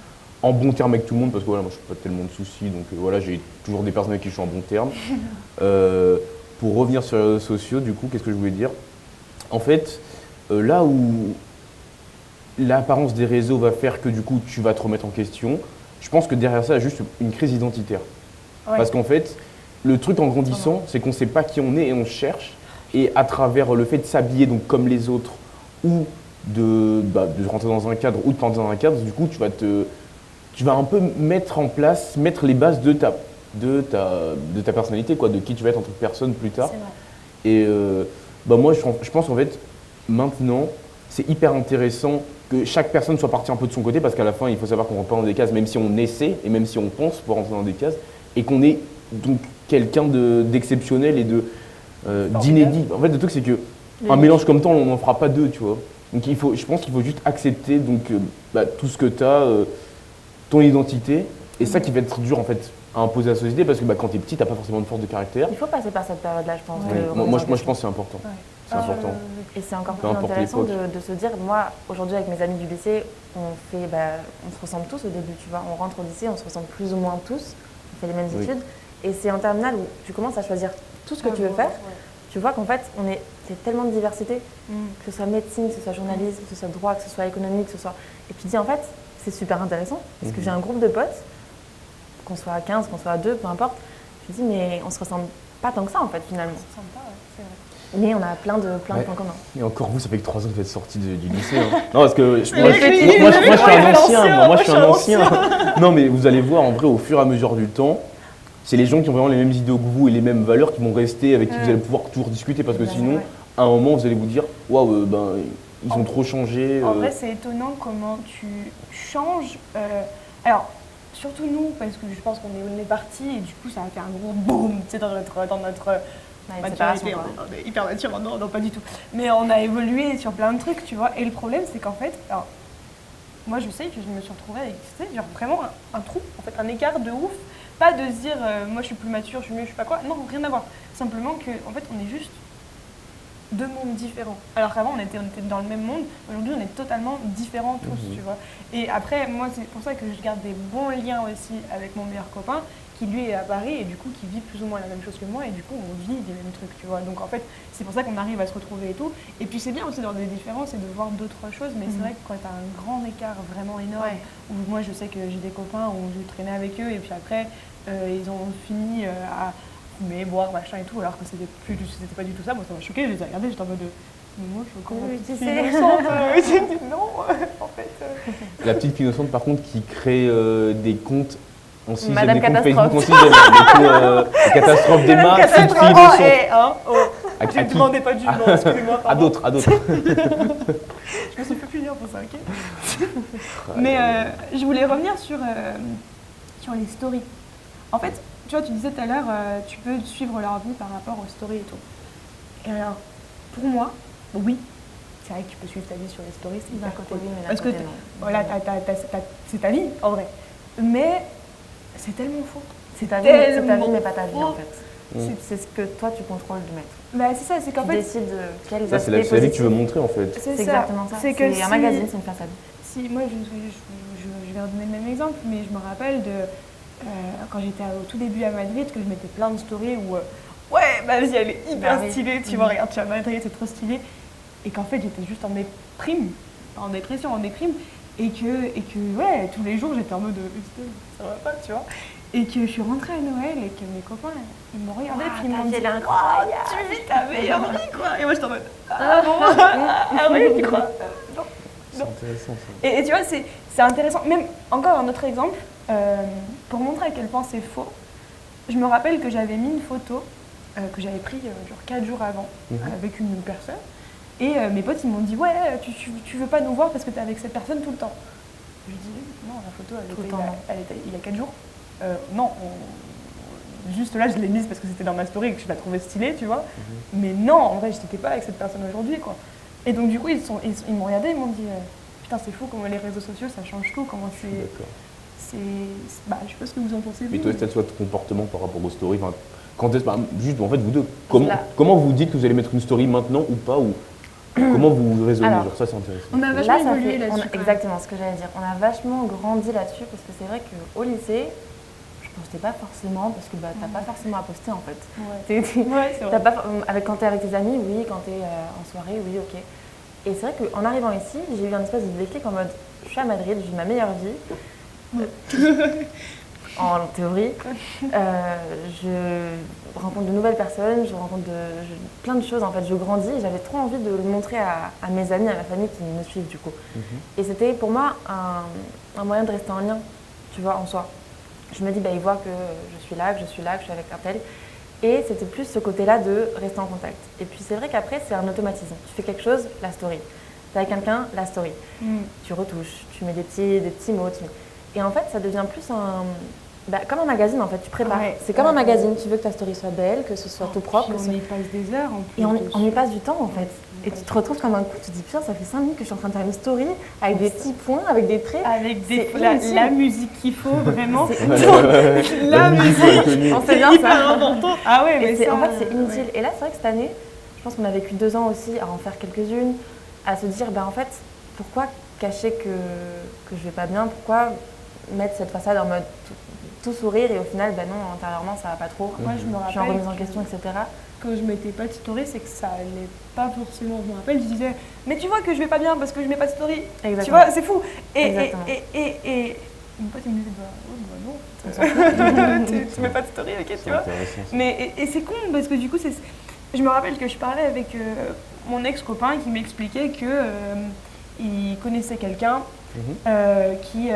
en bon terme avec tout le monde, parce que voilà, moi je fais pas tellement de soucis, donc voilà, j'ai toujours des personnes avec qui je suis en bon terme. Pour revenir sur les réseaux sociaux, du coup, qu'est-ce que je voulais dire? En fait, là où l'apparence des réseaux va faire que du coup tu vas te remettre en question, je pense que derrière ça, il y a juste une crise identitaire. Ouais. Parce qu'en fait, le truc en grandissant, c'est qu'on ne sait pas qui on est et on cherche. Et à travers le fait de s'habiller donc comme les autres ou de rentrer dans un cadre ou de pas rentrer dans un cadre, du coup, tu vas un peu mettre les bases de ta personnalité, quoi, de qui tu vas être en tant que personne plus tard. c'est vrai. Et moi, je pense qu'en fait, maintenant, c'est hyper intéressant que chaque personne soit partie un peu de son côté, parce qu'à la fin, il faut savoir qu'on rentre pas dans des cases, même si on essaie et même si on pense pour rentrer dans des cases, et qu'on est donc quelqu'un d'exceptionnel et d'inédit. En fait, le truc, c'est que un mélange comme ça, on n'en fera pas deux, tu vois. Donc, je pense qu'il faut juste accepter tout ce que tu as, ton identité, et ça qui va être dur, en fait, à imposer à la société, parce que quand tu es petit, tu n'as pas forcément de force de caractère. Il faut passer par cette période-là, je pense. Ouais. de Moi, je représentation. pense que c'est important. Ouais. C'est important. Et c'est encore Peu plus importe intéressant l'époque. de se dire, moi, aujourd'hui, avec mes amis du lycée, on se ressemble tous au début, tu vois. On rentre au lycée, on se ressemble plus ou moins tous, on fait les mêmes Oui. études. Et c'est en terminale où tu commences à choisir tout ce que tu veux faire. Tu vois qu'en fait, c'est tellement de diversité, que ce soit médecine, que ce soit journalisme, que ce soit droit, que ce soit économique, que ce soit... Et tu te dis, en fait, c'est super intéressant, parce que j'ai un groupe de potes, qu'on soit à 15, qu'on soit à 2, peu importe. Je me dis, mais on se ressemble pas tant que ça, en fait, finalement. C'est sympa, ouais, c'est vrai. Mais on a plein de Ouais. points communs. Et encore vous, ça fait que 3 ans que vous êtes sortis du lycée. Hein. Non, parce que vrai moi, que je lui, suis un ancien. Moi, je suis un ancien. ancien. Non, mais vous allez voir, en vrai, au fur et à mesure du temps, c'est les gens qui ont vraiment les mêmes idéaux que vous et les mêmes valeurs qui vont rester, avec qui vous allez pouvoir toujours discuter. Parce que Bien, sinon, ouais. à un moment, vous allez vous dire, waouh, ils ont trop changé. En vrai, c'est étonnant comment tu changes. Alors, surtout nous, parce que je pense qu'on est partis et du coup, ça a fait un gros boom, tu sais, dans notre Ouais, une maturité. séparation, On est hyper mature, non, pas du tout. Mais on a évolué sur plein de trucs, tu vois. Et le problème, c'est qu'en fait, alors, moi, je sais que je me suis retrouvée avec, tu sais, genre vraiment un trou, en fait, un écart de ouf. Pas de se dire, moi, je suis plus mature, je suis mieux, je sais pas quoi. Non, rien à voir. Simplement que, en fait, on est juste deux mondes différents. Alors qu'avant, on était dans le même monde. Aujourd'hui, on est totalement différents tous, tu vois. Et après, moi, c'est pour ça que je garde des bons liens aussi avec mon meilleur copain, qui lui est à Paris et du coup, qui vit plus ou moins la même chose que moi. Et du coup, on vit les mêmes trucs, tu vois. Donc, en fait, c'est pour ça qu'on arrive à se retrouver et tout. Et puis, c'est bien aussi d'avoir des différences et de voir d'autres choses. Mais c'est vrai que quand tu as un grand écart vraiment énorme, où moi, je sais que j'ai des copains où je traînais avec eux et puis après, ils ont fini à fumer, boire, machin et tout, alors que c'était pas du tout ça. Moi, ça m'a choqué, je les ai regardés, j'étais en mode mais moi, je suis encore Oui, une tu petite sais. innocente. J'ai dit non, en fait. La petite fille innocente, par contre, qui crée des comptes en sixième, Madame des comptes Catastrophe. Facebook en sixième, des catastrophes d'Emma, petite fille innocente. À Je ne qui? demandais pas de jugement, excusez-moi. À pardon. d'autres, à d'autres. Je me suis fait punir pour ça, ok. Mais je voulais revenir sur les stories. En fait, tu vois, tu disais tout à l'heure, tu peux suivre leur vie par rapport aux stories et tout. Et alors, pour moi, oui, c'est vrai que tu peux suivre ta vie sur les stories, c'est D'un hyper côté cool. oui, mais d'un Parce que côté non. voilà, c'est ta vie en vrai. Mais c'est tellement faux. C'est ta vie, mais pas ta vie faux. en fait. C'est ce que toi tu contrôles de mettre. Bah c'est ça, c'est qu'en Tu fait, décides quels Ça, aspects c'est la vie que positifs. tu veux montrer en fait. C'est exactement ça. C'est que un magazine, c'est une façade. Si, moi, je vais redonner le même exemple, mais je me rappelle de quand j'étais au tout début à Madrid, que je mettais plein de stories où ouais, ma vie elle est hyper Bah oui. stylée, tu vois, regarde, tu es à Madrid, c'est trop stylé. Et qu'en fait, j'étais juste en déprime, pas en dépression, en déprime. Et que ouais, tous les jours, j'étais en mode putain, ça va pas, tu vois. Et que je suis rentrée à Noël et que mes copains, ils m'ont regardé, puis ils m'ont dit incroyable. tu vis ta meilleure vie, quoi. Et moi, j'étais en mode ah bon, ah oui, tu crois non. C'est intéressant ça. Et tu vois, c'est intéressant. Même encore un autre exemple, pour montrer à quel point c'est faux, je me rappelle que j'avais mis une photo que j'avais prise genre 4 jours avant avec une personne. Et mes potes, ils m'ont dit ouais, tu veux pas nous voir parce que t'es avec cette personne tout le temps. Je lui dis non, la photo, elle était il y a 4 jours. Non, juste là, je l'ai mise parce que c'était dans ma story et que je la trouvais stylée, tu vois. Mais non, en vrai, je n'étais pas avec cette personne aujourd'hui, quoi. Et donc, du coup, ils m'ont regardé, ils m'ont dit putain, c'est fou comment les réseaux sociaux, ça change tout, comment c'est. D'accord. Bah, je sais pas ce que vous en pensez. Mais vous, toi, mais- c'est toi, ton comportement par rapport aux stories. Enfin, quand est-ce, juste en fait, vous deux, comment vous dites que vous allez mettre une story maintenant ou pas, ou comment vous raisonnez, Alors, genre ça c'est intéressant. On a vachement Là, ça évolué fait là-dessus. quand même. exactement ce que j'allais dire. On a vachement grandi là-dessus parce que c'est vrai qu'au lycée, je postais pas forcément parce que t'as pas forcément à poster en fait. Ouais, T'es- c'est vrai. t'as pas, quand t'es avec tes amis, oui, quand t'es en soirée, oui, ok. Et c'est vrai qu'en arrivant ici, j'ai eu un espèce de déclic en mode je suis à Madrid, je vis ma meilleure vie. En théorie, je rencontre de nouvelles personnes, je rencontre plein de choses en fait, je grandis et j'avais trop envie de le montrer à mes amis, à ma famille qui me suivent du coup. Et c'était pour moi un moyen de rester en lien, tu vois, en soi. Je me dis, bah, ils voient que je suis là, que je suis avec un tel. Et c'était plus ce côté-là de rester en contact. Et puis c'est vrai qu'après, c'est un automatisme. Tu fais quelque chose, la story. T'es avec quelqu'un, la story. Tu retouches, tu mets des petits mots. Et en fait, ça devient plus comme un magazine en fait, tu prépares. Ouais, c'est comme un ouais. magazine, tu veux que ta story soit belle, que ce soit tout propre. Puis on y passe des heures en plus. Et on y dessus. passe du temps en fait. Et tu te retrouves comme un coup, tu te dis putain, ça fait 5 minutes que je suis en train de faire une story avec des petits points, avec des traits. Avec C'est la inutile. musique qu'il faut vraiment. C'est La musique, On sait c'est bien hyper ça. important. Ah ouais, mais Et ça, en fait, c'est inutile. ouais. Et là, c'est vrai que cette année, je pense qu'on a vécu 2 ans aussi à en faire quelques-unes, à se dire, en fait, pourquoi cacher que je vais pas bien, pourquoi mettre cette façade en mode tout sourire et au final, non, intérieurement, ça va pas trop. Moi, je me Je suis en rappelle remise en question, etc. quand je mettais pas de story, c'est que ça allait pas forcément. Je me rappelle, je disais, mais tu vois que je vais pas bien parce que je mets pas de story. Exactement. Tu vois, c'est fou. Exactement. Et mon pote, il me disait, non, tu mets pas de story, ok, tu C'est vois. intéressant ça. Mais et c'est con parce que du coup, je me rappelle que je parlais avec mon ex-copain qui m'expliquait que il connaissait quelqu'un qui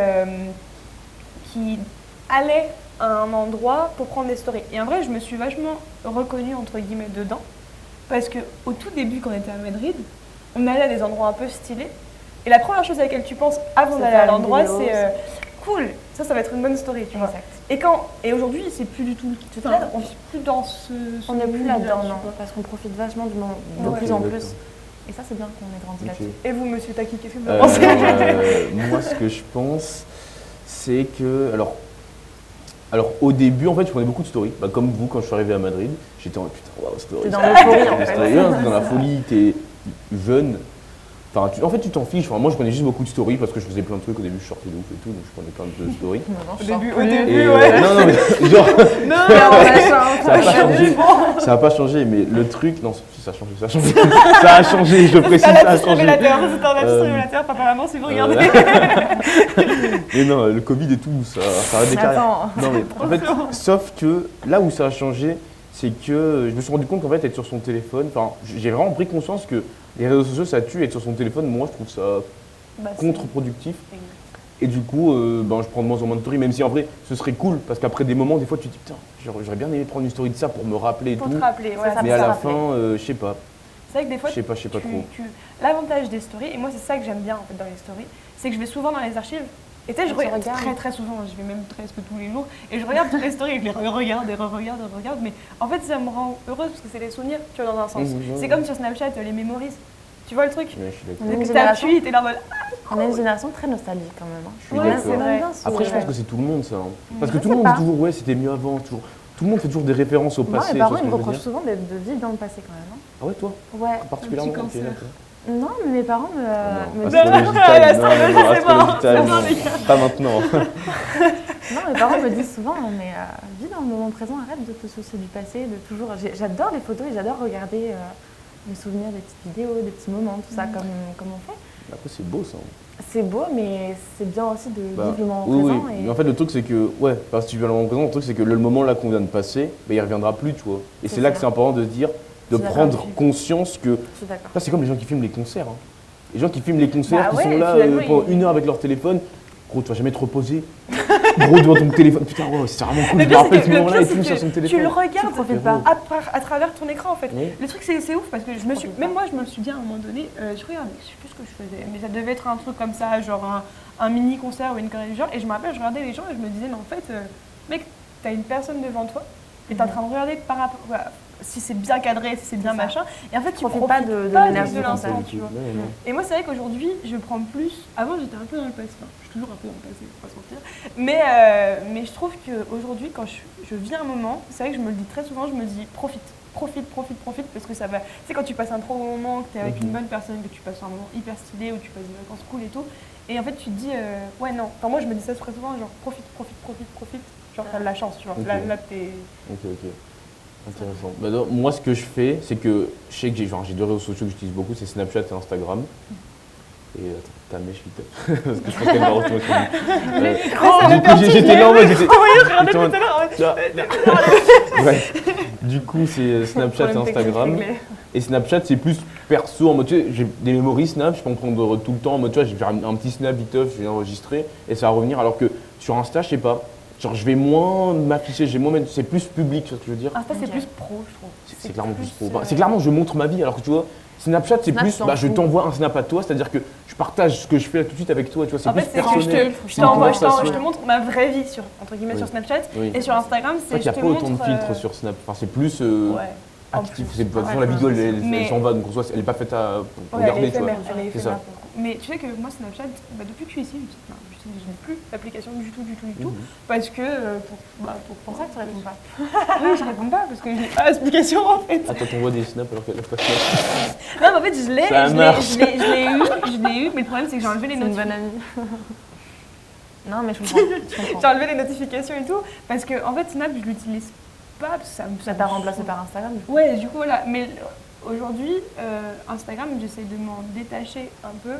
allait à un endroit pour prendre des stories. Et en vrai, je me suis vachement reconnue entre guillemets dedans parce que au tout début, quand on était à Madrid, on allait à des endroits un peu stylés. Et la première chose à laquelle tu penses avant C'est d'aller faire à une l'endroit, vidéo, c'est cool. Ça va être une bonne story, tu vois. Exact. Et aujourd'hui, c'est plus du tout le cas. On n'est plus dans ce On n'est plus mood-là, là-dedans, tu non, vois. parce qu'on profite vachement du monde, de Ouais. plus en Ok, plus. d'accord. Et ça, c'est bien qu'on ait grandi Ok. là-dessus. Et vous, monsieur Taki, qu'est-ce que vous en pensez Moi, ce que je pense, c'est que. Alors, au début, en fait, je prenais beaucoup de stories. Comme vous, quand je suis arrivé à Madrid, j'étais en mode putain, waouh, story. T'es dans l'euphorie, en fait. Story, t'es dans la folie, t'es jeune. Enfin, en fait, tu t'en fiches. Enfin, moi, je prenais juste beaucoup de stories parce que je faisais plein de trucs. Au début, je sortais de ouf et tout, donc je prenais plein de stories. Au début, Et, ouais. non, mais genre, Non, ça a pas changé. Ça a pas changé, mais le truc, non, si, ça a changé, ça a changé. Ça a changé, je précise, c'est un ça a lapsus changé. révélateur, c'est un lapsus révélateur, papa, maman, si vous regardez. Mais non, le Covid et tout, ça a des carrières. Attends. Non, mais en fait, sauf que là où ça a changé, c'est que je me suis rendu compte qu'en fait, être sur son téléphone, enfin, j'ai vraiment pris conscience que les réseaux sociaux, ça tue. Être sur son téléphone, moi, je trouve ça contre-productif. Et du coup, je prends de moins en moins de stories, même si en vrai, ce serait cool, parce qu'après des moments, des fois, tu te dis, putain, j'aurais bien aimé prendre une story de ça pour me rappeler et Pour tout. te rappeler, ouais. Ça, Mais pour à se la rappeler. fin, je sais pas. C'est vrai que des fois, Je sais pas trop. L'avantage des stories, et moi c'est ça que j'aime bien en fait dans les stories, c'est que je vais souvent dans les archives. Et tu sais, je Tu regarde regardes. très très souvent, je vais même presque tous les jours, et je regarde toutes les stories, et je les re-regarde et re-regarde, mais en fait ça me rend heureuse parce que c'est des souvenirs, tu vois, dans un sens. Mhm, C'est ouais. comme sur Snapchat, les memories. Tu vois le truc? Ouais, je suis d'accord. On est une Donc génération- t'appuies, t'es là en mode. On a une génération très nostalgique quand même. Je suis Ouais, d'accord. c'est vrai. Après, je pense que c'est tout le monde ça. Parce que Je tout le sais monde dit pas. toujours, ouais, c'était mieux avant. Toujours. Tout le monde fait toujours des références au Moi, passé. mes tu vois parents, ce ils me que je veux reprochent dire souvent de vivre dans le passé quand même. Ah ouais, toi Ouais. particulièrement. Un petit ok, cancer. d'accord. Non, mais mes parents me Non, disent. astrologie la time, astrologie, non, c'est mort. astrologie time, C'est mort, non. les gars. Pas maintenant. Non, mes parents me disent souvent, mais vis dans le moment présent, arrête de te soucier du passé, de toujours. J'adore les photos et j'adore regarder mes souvenirs, des petites vidéos, des petits moments, tout ça, comme on fait. Après, c'est beau ça. C'est beau, mais c'est bien aussi de Bah, vivre le moment oui, présent. oui. Et Mais en fait, le truc, c'est que, ouais, parce que tu vis le moment présent, le truc, c'est que le moment là qu'on vient de passer, bah, il reviendra plus, tu vois. Et C'est c'est là ça. que c'est important de se dire, de Je suis prendre d'accord. conscience que. je suis d'accord. Ça, c'est comme les gens qui filment les concerts. Hein. Les gens qui filment les concerts, Bah qui ouais, sont là finalement, pendant ils- 1 heure avec leur téléphone. Gros, tu vas jamais te reposer. Gros, devant ton téléphone. Putain, ouais, c'est vraiment cool. Le Je me pire, rappelle c'est ce que, le moment-là pire, et c'est tout sur que son tu téléphone. le regardes profites pas. à travers ton écran en fait. Oui. Le truc c'est ouf parce que Profites même moi je me le suis dit à un moment donné, je regardais, je sais plus ce que je faisais, mais ça devait être un truc comme ça, genre un mini concert ou une connerie du genre, et je me rappelle, je regardais les gens et je me disais, mais en fait, mec, t'as une personne devant toi et t'es en train de regarder par rapport, voilà, si c'est bien cadré, si c'est bien C'est ça. machin, et en fait tu Profites profites pas de pas l'énergie de du l'instant, concert. tu vois. Ouais, non. Et moi, c'est vrai qu'aujourd'hui, je prends plus. Avant, j'étais un peu dans le passé. Enfin, je suis toujours un peu dans le passé, faut pas se mentir. Mais je trouve qu'aujourd'hui, quand je vis un moment, c'est vrai que je me le dis très souvent, je me dis profite. Profite, parce que ça va. Tu sais, quand tu passes un trop bon moment, que tu es avec une bonne personne, que tu passes un moment hyper stylé, ou tu passes des vacances cool et tout, et en fait, tu te dis, ouais, non. Enfin, moi, je me dis ça très souvent, genre, profite. Genre, t'as de la chance, tu vois. Ok. Là t'es. Ok. Intéressant. Bah, non, moi, ce que je fais, c'est que je sais que j'ai 2 réseaux sociaux que j'utilise beaucoup, c'est Snapchat et Instagram. Et attends, ta mèche vite. Parce que je pense qu'elle va retrouver du coup, j'étais là en mode. J'étais Regardez tout en mode- à l'heure. Ouais. Du coup, c'est Snapchat et Problème technique Instagram. réglé. Et Snapchat, c'est plus perso, en mode, tu sais, j'ai des memories Snap, je peux en prendre tout le temps, en mode, tu vois, je vais faire un petit Snap viteuf, je vais enregistrer, et ça va revenir, alors que sur Insta, je sais pas, genre, je vais moins m'afficher, c'est plus public, tu vois ce que je veux dire. Insta, c'est Ok. plus pro, je trouve. C'est clairement plus pro. euh, C'est clairement, je montre ma vie, alors que tu vois, Snapchat, c'est Snap, plus, t'en bah, je fous. t'envoie un Snap à toi, c'est-à-dire que je partage ce que je fais tout de suite avec toi, tu vois, c'est En plus fait, c'est que personnel. je c'est une conversation. te montre ma vraie vie sur, entre guillemets, Oui. sur Snapchat. Oui. Et sur Instagram, En c'est fait, il n'y a je te pas autant de montre, filtres sur Snap, enfin, c'est plus Ouais. En actif, plus. c'est de toute façon, Ouais, la vidéo, elle mais- s'en va, donc en soi, elle n'est pas faite pour Ouais, elle est regarder, tu vois. éphémère, elle est C'est ça. éphémère pour le coup. Mais tu sais que moi, Snapchat, bah, depuis que je suis ici, je n'utilise plus l'application du tout. Parce que, pour Pour ça que tu réponds pas. oui, je réponds pas, parce que je n'ai pas l'application en fait. Attends, t'envoies des snaps alors qu'elle n'a pas snap. Non, mais en fait, je l'ai, Ça marche. je l'ai eu, mais le problème, c'est que j'ai enlevé les C'est une notifications. bonne amie. Non, mais je comprends. J'ai enlevé les notifications et tout, parce que en fait, Snap, je l'utilise pas, parce que Ça t'a remplacé par Instagram. Ouais, du coup, voilà. Mais aujourd'hui, Instagram, j'essaie de m'en détacher un peu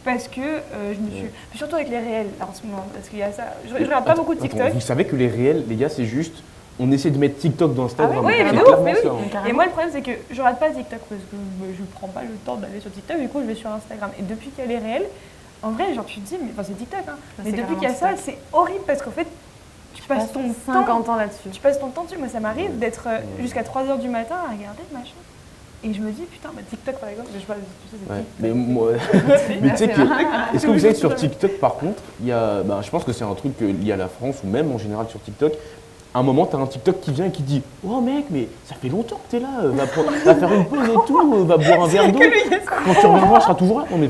parce que je me suis. Puis surtout avec les réels là, en ce moment, parce qu'il y a ça. Je regarde pas beaucoup de Attends, TikTok. vous savez que les réels, les gars, c'est juste. On essaie de mettre TikTok dans Instagram. Ah oui, c'est mais de ouf, clairement mais oui. ça, hein. Et moi, le problème, c'est que je rate pas TikTok parce que je prends pas le temps d'aller sur TikTok. Du coup, je vais sur Instagram. Et depuis qu'il y a les réels, en vrai, genre, tu te dis, mais enfin, c'est TikTok, hein. C'est Mais depuis qu'il y a carrément ça, c'est horrible parce qu'en fait, tu passes ton temps. 50 ans là-dessus. Tu passes ton temps dessus. Moi, ça m'arrive d'être jusqu'à 3h du matin à regarder machin. Et je me dis, putain, bah, TikTok par exemple, je sais pas, tu sais, c'est Ouais. TikTok. Mais moi, mais tu sais que, est-ce que vous savez que sur TikTok par contre, il y a, je pense que c'est un truc lié à la France ou même en général sur TikTok. À un moment, tu as un TikTok qui vient et qui dit « Oh mec, mais ça fait longtemps que tu es là, va faire une pause et tout, va boire un verre d'eau. Quand tu reviendras, je serai toujours là. » Non mais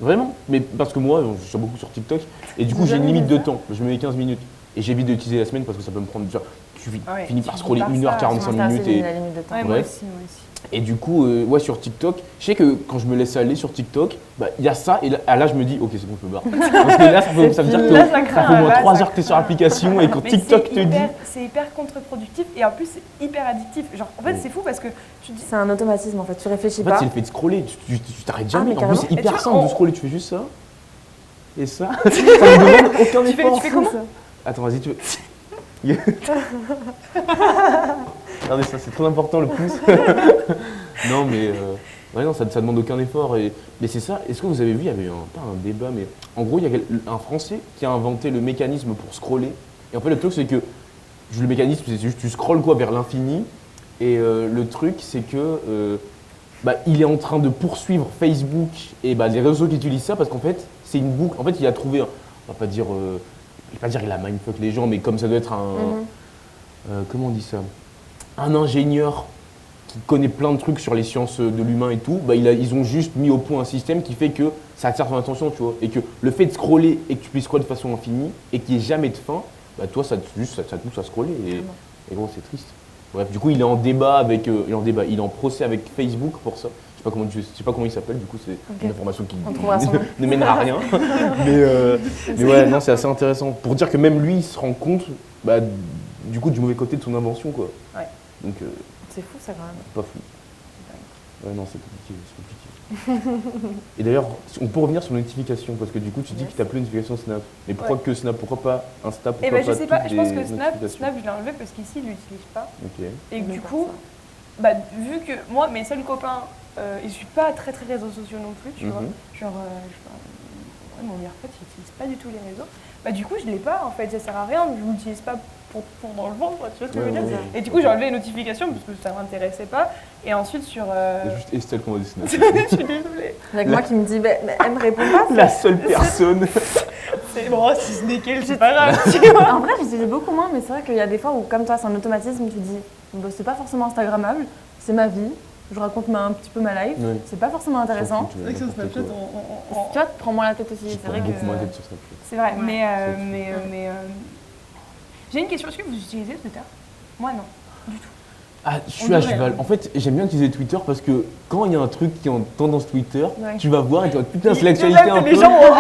vraiment. Mais parce que moi, je suis beaucoup sur TikTok et du coup, j'ai une limite de temps. Je me mets 15 minutes. Et j'évite d'utiliser la semaine parce que ça peut me prendre... Tu Ouais, finis par tu scroller pars ça, 1h45 Sur Insta, minutes c'est et... la limite de temps. Ouais, moi Bref. aussi. Et du coup, ouais, sur TikTok, je sais que quand je me laisse aller sur TikTok, il y a ça, et là, je me dis, ok, c'est bon, je me barre. Parce que là, ça veut dire que Là, ça ça craint, fait au moins là, 3 ça heures que tu es sur craint. l'application, et quand Mais TikTok te dit. c'est hyper contre-productif et en plus, c'est hyper addictif. Genre, en fait, c'est fou parce que tu te dis. C'est un automatisme en fait, tu réfléchis En fait, pas. c'est le fait de scroller, tu t'arrêtes jamais. mais En plus, c'est carrément. Et tu hyper vois, simple on- de scroller, tu fais juste ça. Et ça, ça ne demande aucun Tu fais effort. comment Attends, vas-y, tu veux. Regardez ça, c'est très important le pouce. Non, mais ouais, non, ça demande aucun effort. Mais c'est ça, est-ce que vous avez vu, il y avait pas un débat, mais en gros, il y a un Français qui a inventé le mécanisme pour scroller. Et en fait, le truc, c'est que le mécanisme, c'est juste tu scrolles quoi vers l'infini. Et le truc, c'est que il est en train de poursuivre Facebook et les réseaux qui utilisent ça parce qu'en fait, c'est une boucle. En fait, il a trouvé, on va pas dire, je vais pas dire il a mindfuck les gens, mais comme ça doit être un, comment on dit ça, un ingénieur qui connaît plein de trucs sur les sciences de l'humain et tout, bah, ils ont juste mis au point un système qui fait que ça attire ton attention, tu vois. Et que le fait de scroller et que tu puisses scroller de façon infinie et qu'il n'y ait jamais de fin, bah, toi, ça te pousse à scroller. Et gros, c'est triste. Bref, du coup, il est en débat avec, il est en procès avec Facebook pour ça. Je sais pas comment il s'appelle, du coup, c'est une information qui On trouvera son nom. ne mènera à rien. mais ouais, non, c'est assez intéressant. Pour dire que même lui, il se rend compte, bah, du coup, du mauvais côté de son invention, quoi. Ouais. Donc, C'est fou ça quand même. pas fou. Ouais, non, c'est compliqué. Et d'ailleurs, on peut revenir sur les notifications, parce que du coup, tu dis que tu n'as plus de notification Snap. Mais pourquoi que Snap? Pourquoi pas Insta? Pourquoi Et ben je sais pas, toutes je pense les que Snap, notifications je l'ai enlevé parce qu'ici, il l'utilise pas. Ok. Et que Mais du pas coup, bah, vu que moi, mes seuls copains, ils suivent pas très réseaux sociaux non plus, tu vois. Genre, ouais, mon meilleur pote, il utilise pas du tout les réseaux. Bah, du coup, je l'ai pas en fait, ça sert à rien, je l'utilise pas pour dans le ventre, tu vois ce que je veux dire. Et du coup, j'ai enlevé les notifications parce que ça m'intéressait pas. Et ensuite, sur. C'est juste Estelle qu'on va dessiner. Je suis désolée. Avec moi qui me dit, elle me répond pas. La seule personne. C'est bon, si ce n'est qu'elle, c'est pas grave, tu vois. En vrai, j'utilise beaucoup moins, mais c'est vrai qu'il y a des fois où, comme toi, c'est un automatisme, tu dis, bah, c'est pas forcément Instagrammable, c'est ma vie, je raconte un petit peu ma life, Oui. c'est pas forcément intéressant. C'est vrai que sur Snapchat, Tu vois, prends-moi la tête aussi, c'est vrai que. beaucoup moins tête sur Snapchat. C'est vrai, Ouais. mais j'ai une question. Est-ce que vous utilisez Twitter? Moi, non, du tout. Ah, je suis On à devrait, cheval. hein. En fait, j'aime bien utiliser Twitter parce que quand il y a un truc qui est en tendance Twitter, Ouais. tu vas voir et tu vas putain, c'est Il- l'actualité il- un les peu. gens ont-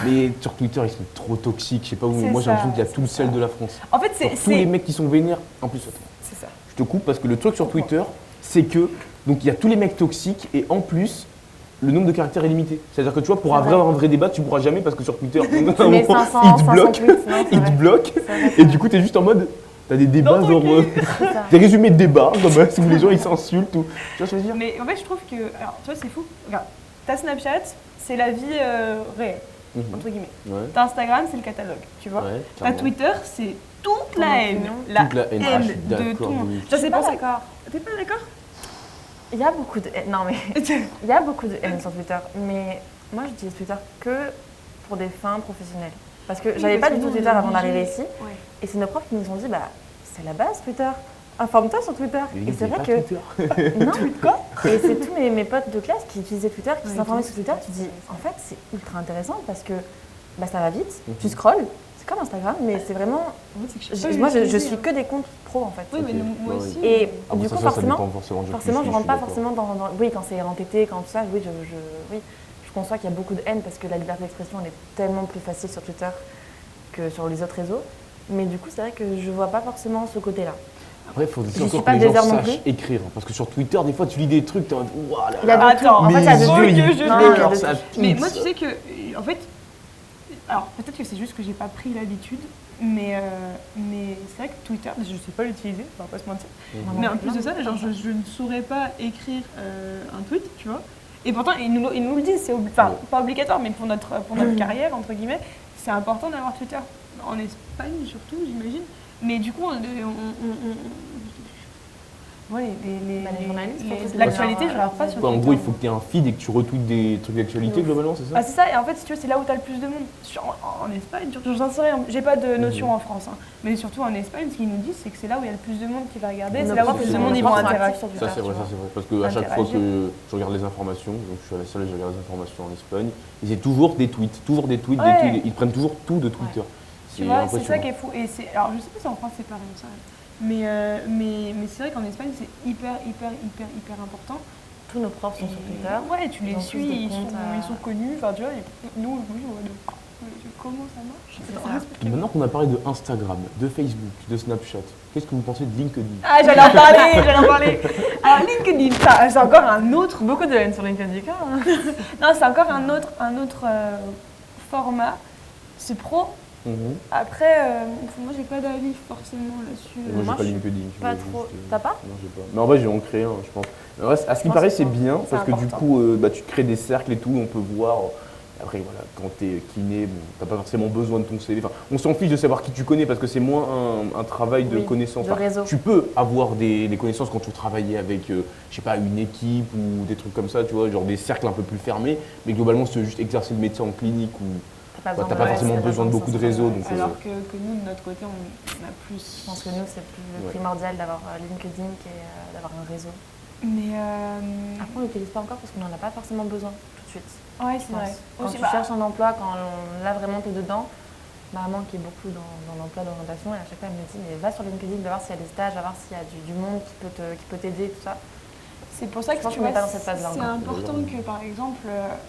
Mais sur Twitter, ils sont trop toxiques. Je sais pas où, mais C'est moi j'ai ça, l'impression qu'il y a c'est tout le ça. sel de la France. En fait, Genre, tous les mecs qui sont vénères. En plus, attends, C'est ça. je te coupe parce que le truc sur Twitter, c'est que donc il y a tous les mecs toxiques et en plus, le nombre de caractères est limité. C'est-à-dire que tu vois, pour avoir un vrai débat, tu pourras jamais parce que sur Twitter, Tu mets 500, il te 500 bloque. tweets, non, c'est Il te vrai. bloque. C'est vrai, Et du coup, t'es juste en mode. T'as des débats, Dans ton genre. cul. c'est ça. Des résumés de débats, comme ça, où les gens ils s'insultent ou. Tu vois ce que je veux dire? Mais en fait, je trouve que. Alors, tu vois, c'est fou. Regarde, ta Snapchat, c'est la vie réelle, entre guillemets. Ouais. Ta Instagram, c'est le catalogue, tu vois. Ouais, Ta carrément. Twitter, c'est toute Ton la haine. opinion. Toute la haine. Ah, je suis de d'accord tout le monde. de ouf. Ça, Je c'est suis pour pas ça. d'accord. T'es pas d'accord? Il y a beaucoup de haine. Non, mais il y a beaucoup de haine sur Twitter. Mais moi, j'utilise Twitter que pour des fins professionnelles. Parce que j'avais pas parce du que tout nous, Twitter on est avant d'arriver obligés. ici. Ouais. Et c'est nos profs qui nous ont dit, bah, c'est la base Twitter. Informe-toi sur Twitter. Mais Et c'est pas vrai que. Twitter. Non, quoi. Et c'est tous mes potes de classe qui utilisaient Twitter, qui Ouais, s'informaient ils sur Twitter. Tu dis, en fait, c'est ultra intéressant parce que bah, ça va vite. Tu scrolles. C'est comme Instagram, mais c'est vraiment. En fait, c'est que je sais pas Moi, je l'utiliser, suis hein. que des comptes pro en fait. Oui, mais Ok. moi Ouais, aussi. Et Ah, du bon, coup, ça forcément, dépend forcément. je rentre pas forcément dans. Oui, quand c'est entêté, quand tout ça, oui, oui, je conçois qu'il y a beaucoup de haine parce que la liberté d'expression, elle est tellement plus facile sur Twitter que sur les autres réseaux. Mais du coup, c'est vrai que je vois pas forcément ce côté-là. Après, il faut aussi Je suis encore pas que les gens désert non sachent plus. écrire. Parce que sur Twitter, des fois, tu lis des trucs, t'es en mode, ouah là Il y a là. de tout. Attends, En fait, il y a de Mes tout. yeux, ils que je Non, pleurent, il y a de ça tout. pique. Mais moi, tu sais que, en fait, alors peut-être que c'est juste que j'ai pas pris l'habitude, mais c'est vrai que Twitter, je sais pas l'utiliser, on va pas se mentir. Mais en plus de ça, genre, je ne saurais pas écrire un tweet, tu vois. Et pourtant, ils nous le disent, c'est enfin, pas obligatoire, mais pour notre carrière, entre guillemets, c'est important d'avoir Twitter. En Espagne surtout, j'imagine. Mais du coup, ouais, Les journalistes, je pense que c'est l'actualité, leur- je regarde pas sur Quoi, en Twitter. gros, il faut que tu aies un feed et que tu retweets des trucs d'actualité, Ouf. globalement, c'est ça? Ah, c'est ça, et en fait, si tu veux, c'est là où tu as le plus de monde. En Espagne, surtout, j'en sais rien, j'ai pas de notion en France, hein. Mais surtout en Espagne, ce qu'ils nous disent, c'est que c'est là où il y a le plus de monde qui va regarder, c'est là où le plus de monde ils vont interagir. sur Ça, c'est vrai, ça, c'est vrai. Parce qu'à chaque fois Interagir. que je regarde les informations, donc je suis à la salle et je regarde les informations en Espagne, et c'est toujours des tweets, des tweets. Ouais. Ils prennent toujours tout de Twitter. Tu vois, c'est ça qui est fou. Et alors, je sais pas si en France c'est pareil, ça. Mais c'est vrai qu'en Espagne, c'est hyper important. Tous nos profs sont sur Twitter. Ouais, tu les Ils ont tous suis, des ils comptes sont connus. Enfin, tu vois, nous, oui, comment ça marche? C'est Attends, ça. explique-moi. Maintenant qu'on a parlé de Instagram, de Facebook, de Snapchat, qu'est-ce que vous pensez de LinkedIn? Ah, j'allais en parler. Alors, LinkedIn, ça, c'est encore un autre. Beaucoup de haine sur LinkedIn. Non, c'est encore un autre format. C'est pro. Après, moi, j'ai pas d'avis forcément là-dessus. Et moi, Moi, j'ai pas je suis LinkedIn. je pas vais trop. juste, T'as pas? Non, j'ai pas. Mais en vrai, j'ai en créé un, je pense. Mais en vrai, à ce qui Moi, paraît, c'est c'est pas- bien c'est parce que du important. coup, tu te crées des cercles et tout, on peut voir. Après, voilà, quand t'es kiné, bon, t'as pas forcément besoin de ton CV. Enfin, on s'en fiche de savoir qui tu connais parce que c'est moins un travail de Oui, connaissance. de réseau. Tu peux avoir des connaissances quand tu travailles avec, je sais pas, une équipe ou des trucs comme ça, tu vois, genre des cercles un peu plus fermés. Mais globalement, si tu veux juste exercer le métier en clinique ou t'as pas forcément besoin de beaucoup de réseaux. Donc, Alors que nous, de notre côté, on a plus. Je pense que nous, c'est plus Ouais. primordial d'avoir LinkedIn qu'd'avoir un réseau. Mais Après, on l'utilise pas encore parce qu'on n'en a pas forcément besoin tout de suite. ouais, je c'est pense. vrai. Quand Aussi, tu cherches un emploi, quand là vraiment t'es dedans, ma maman qui est beaucoup dans l'emploi d'orientation, et à chaque fois elle me dit mais va sur LinkedIn, va voir s'il y a des stages, va voir s'il y a du monde qui peut t'aider, tout ça. c'est pour ça que Je pense tu qu'on vois, n'est pas dans cette phase-là c'est encore. important que par exemple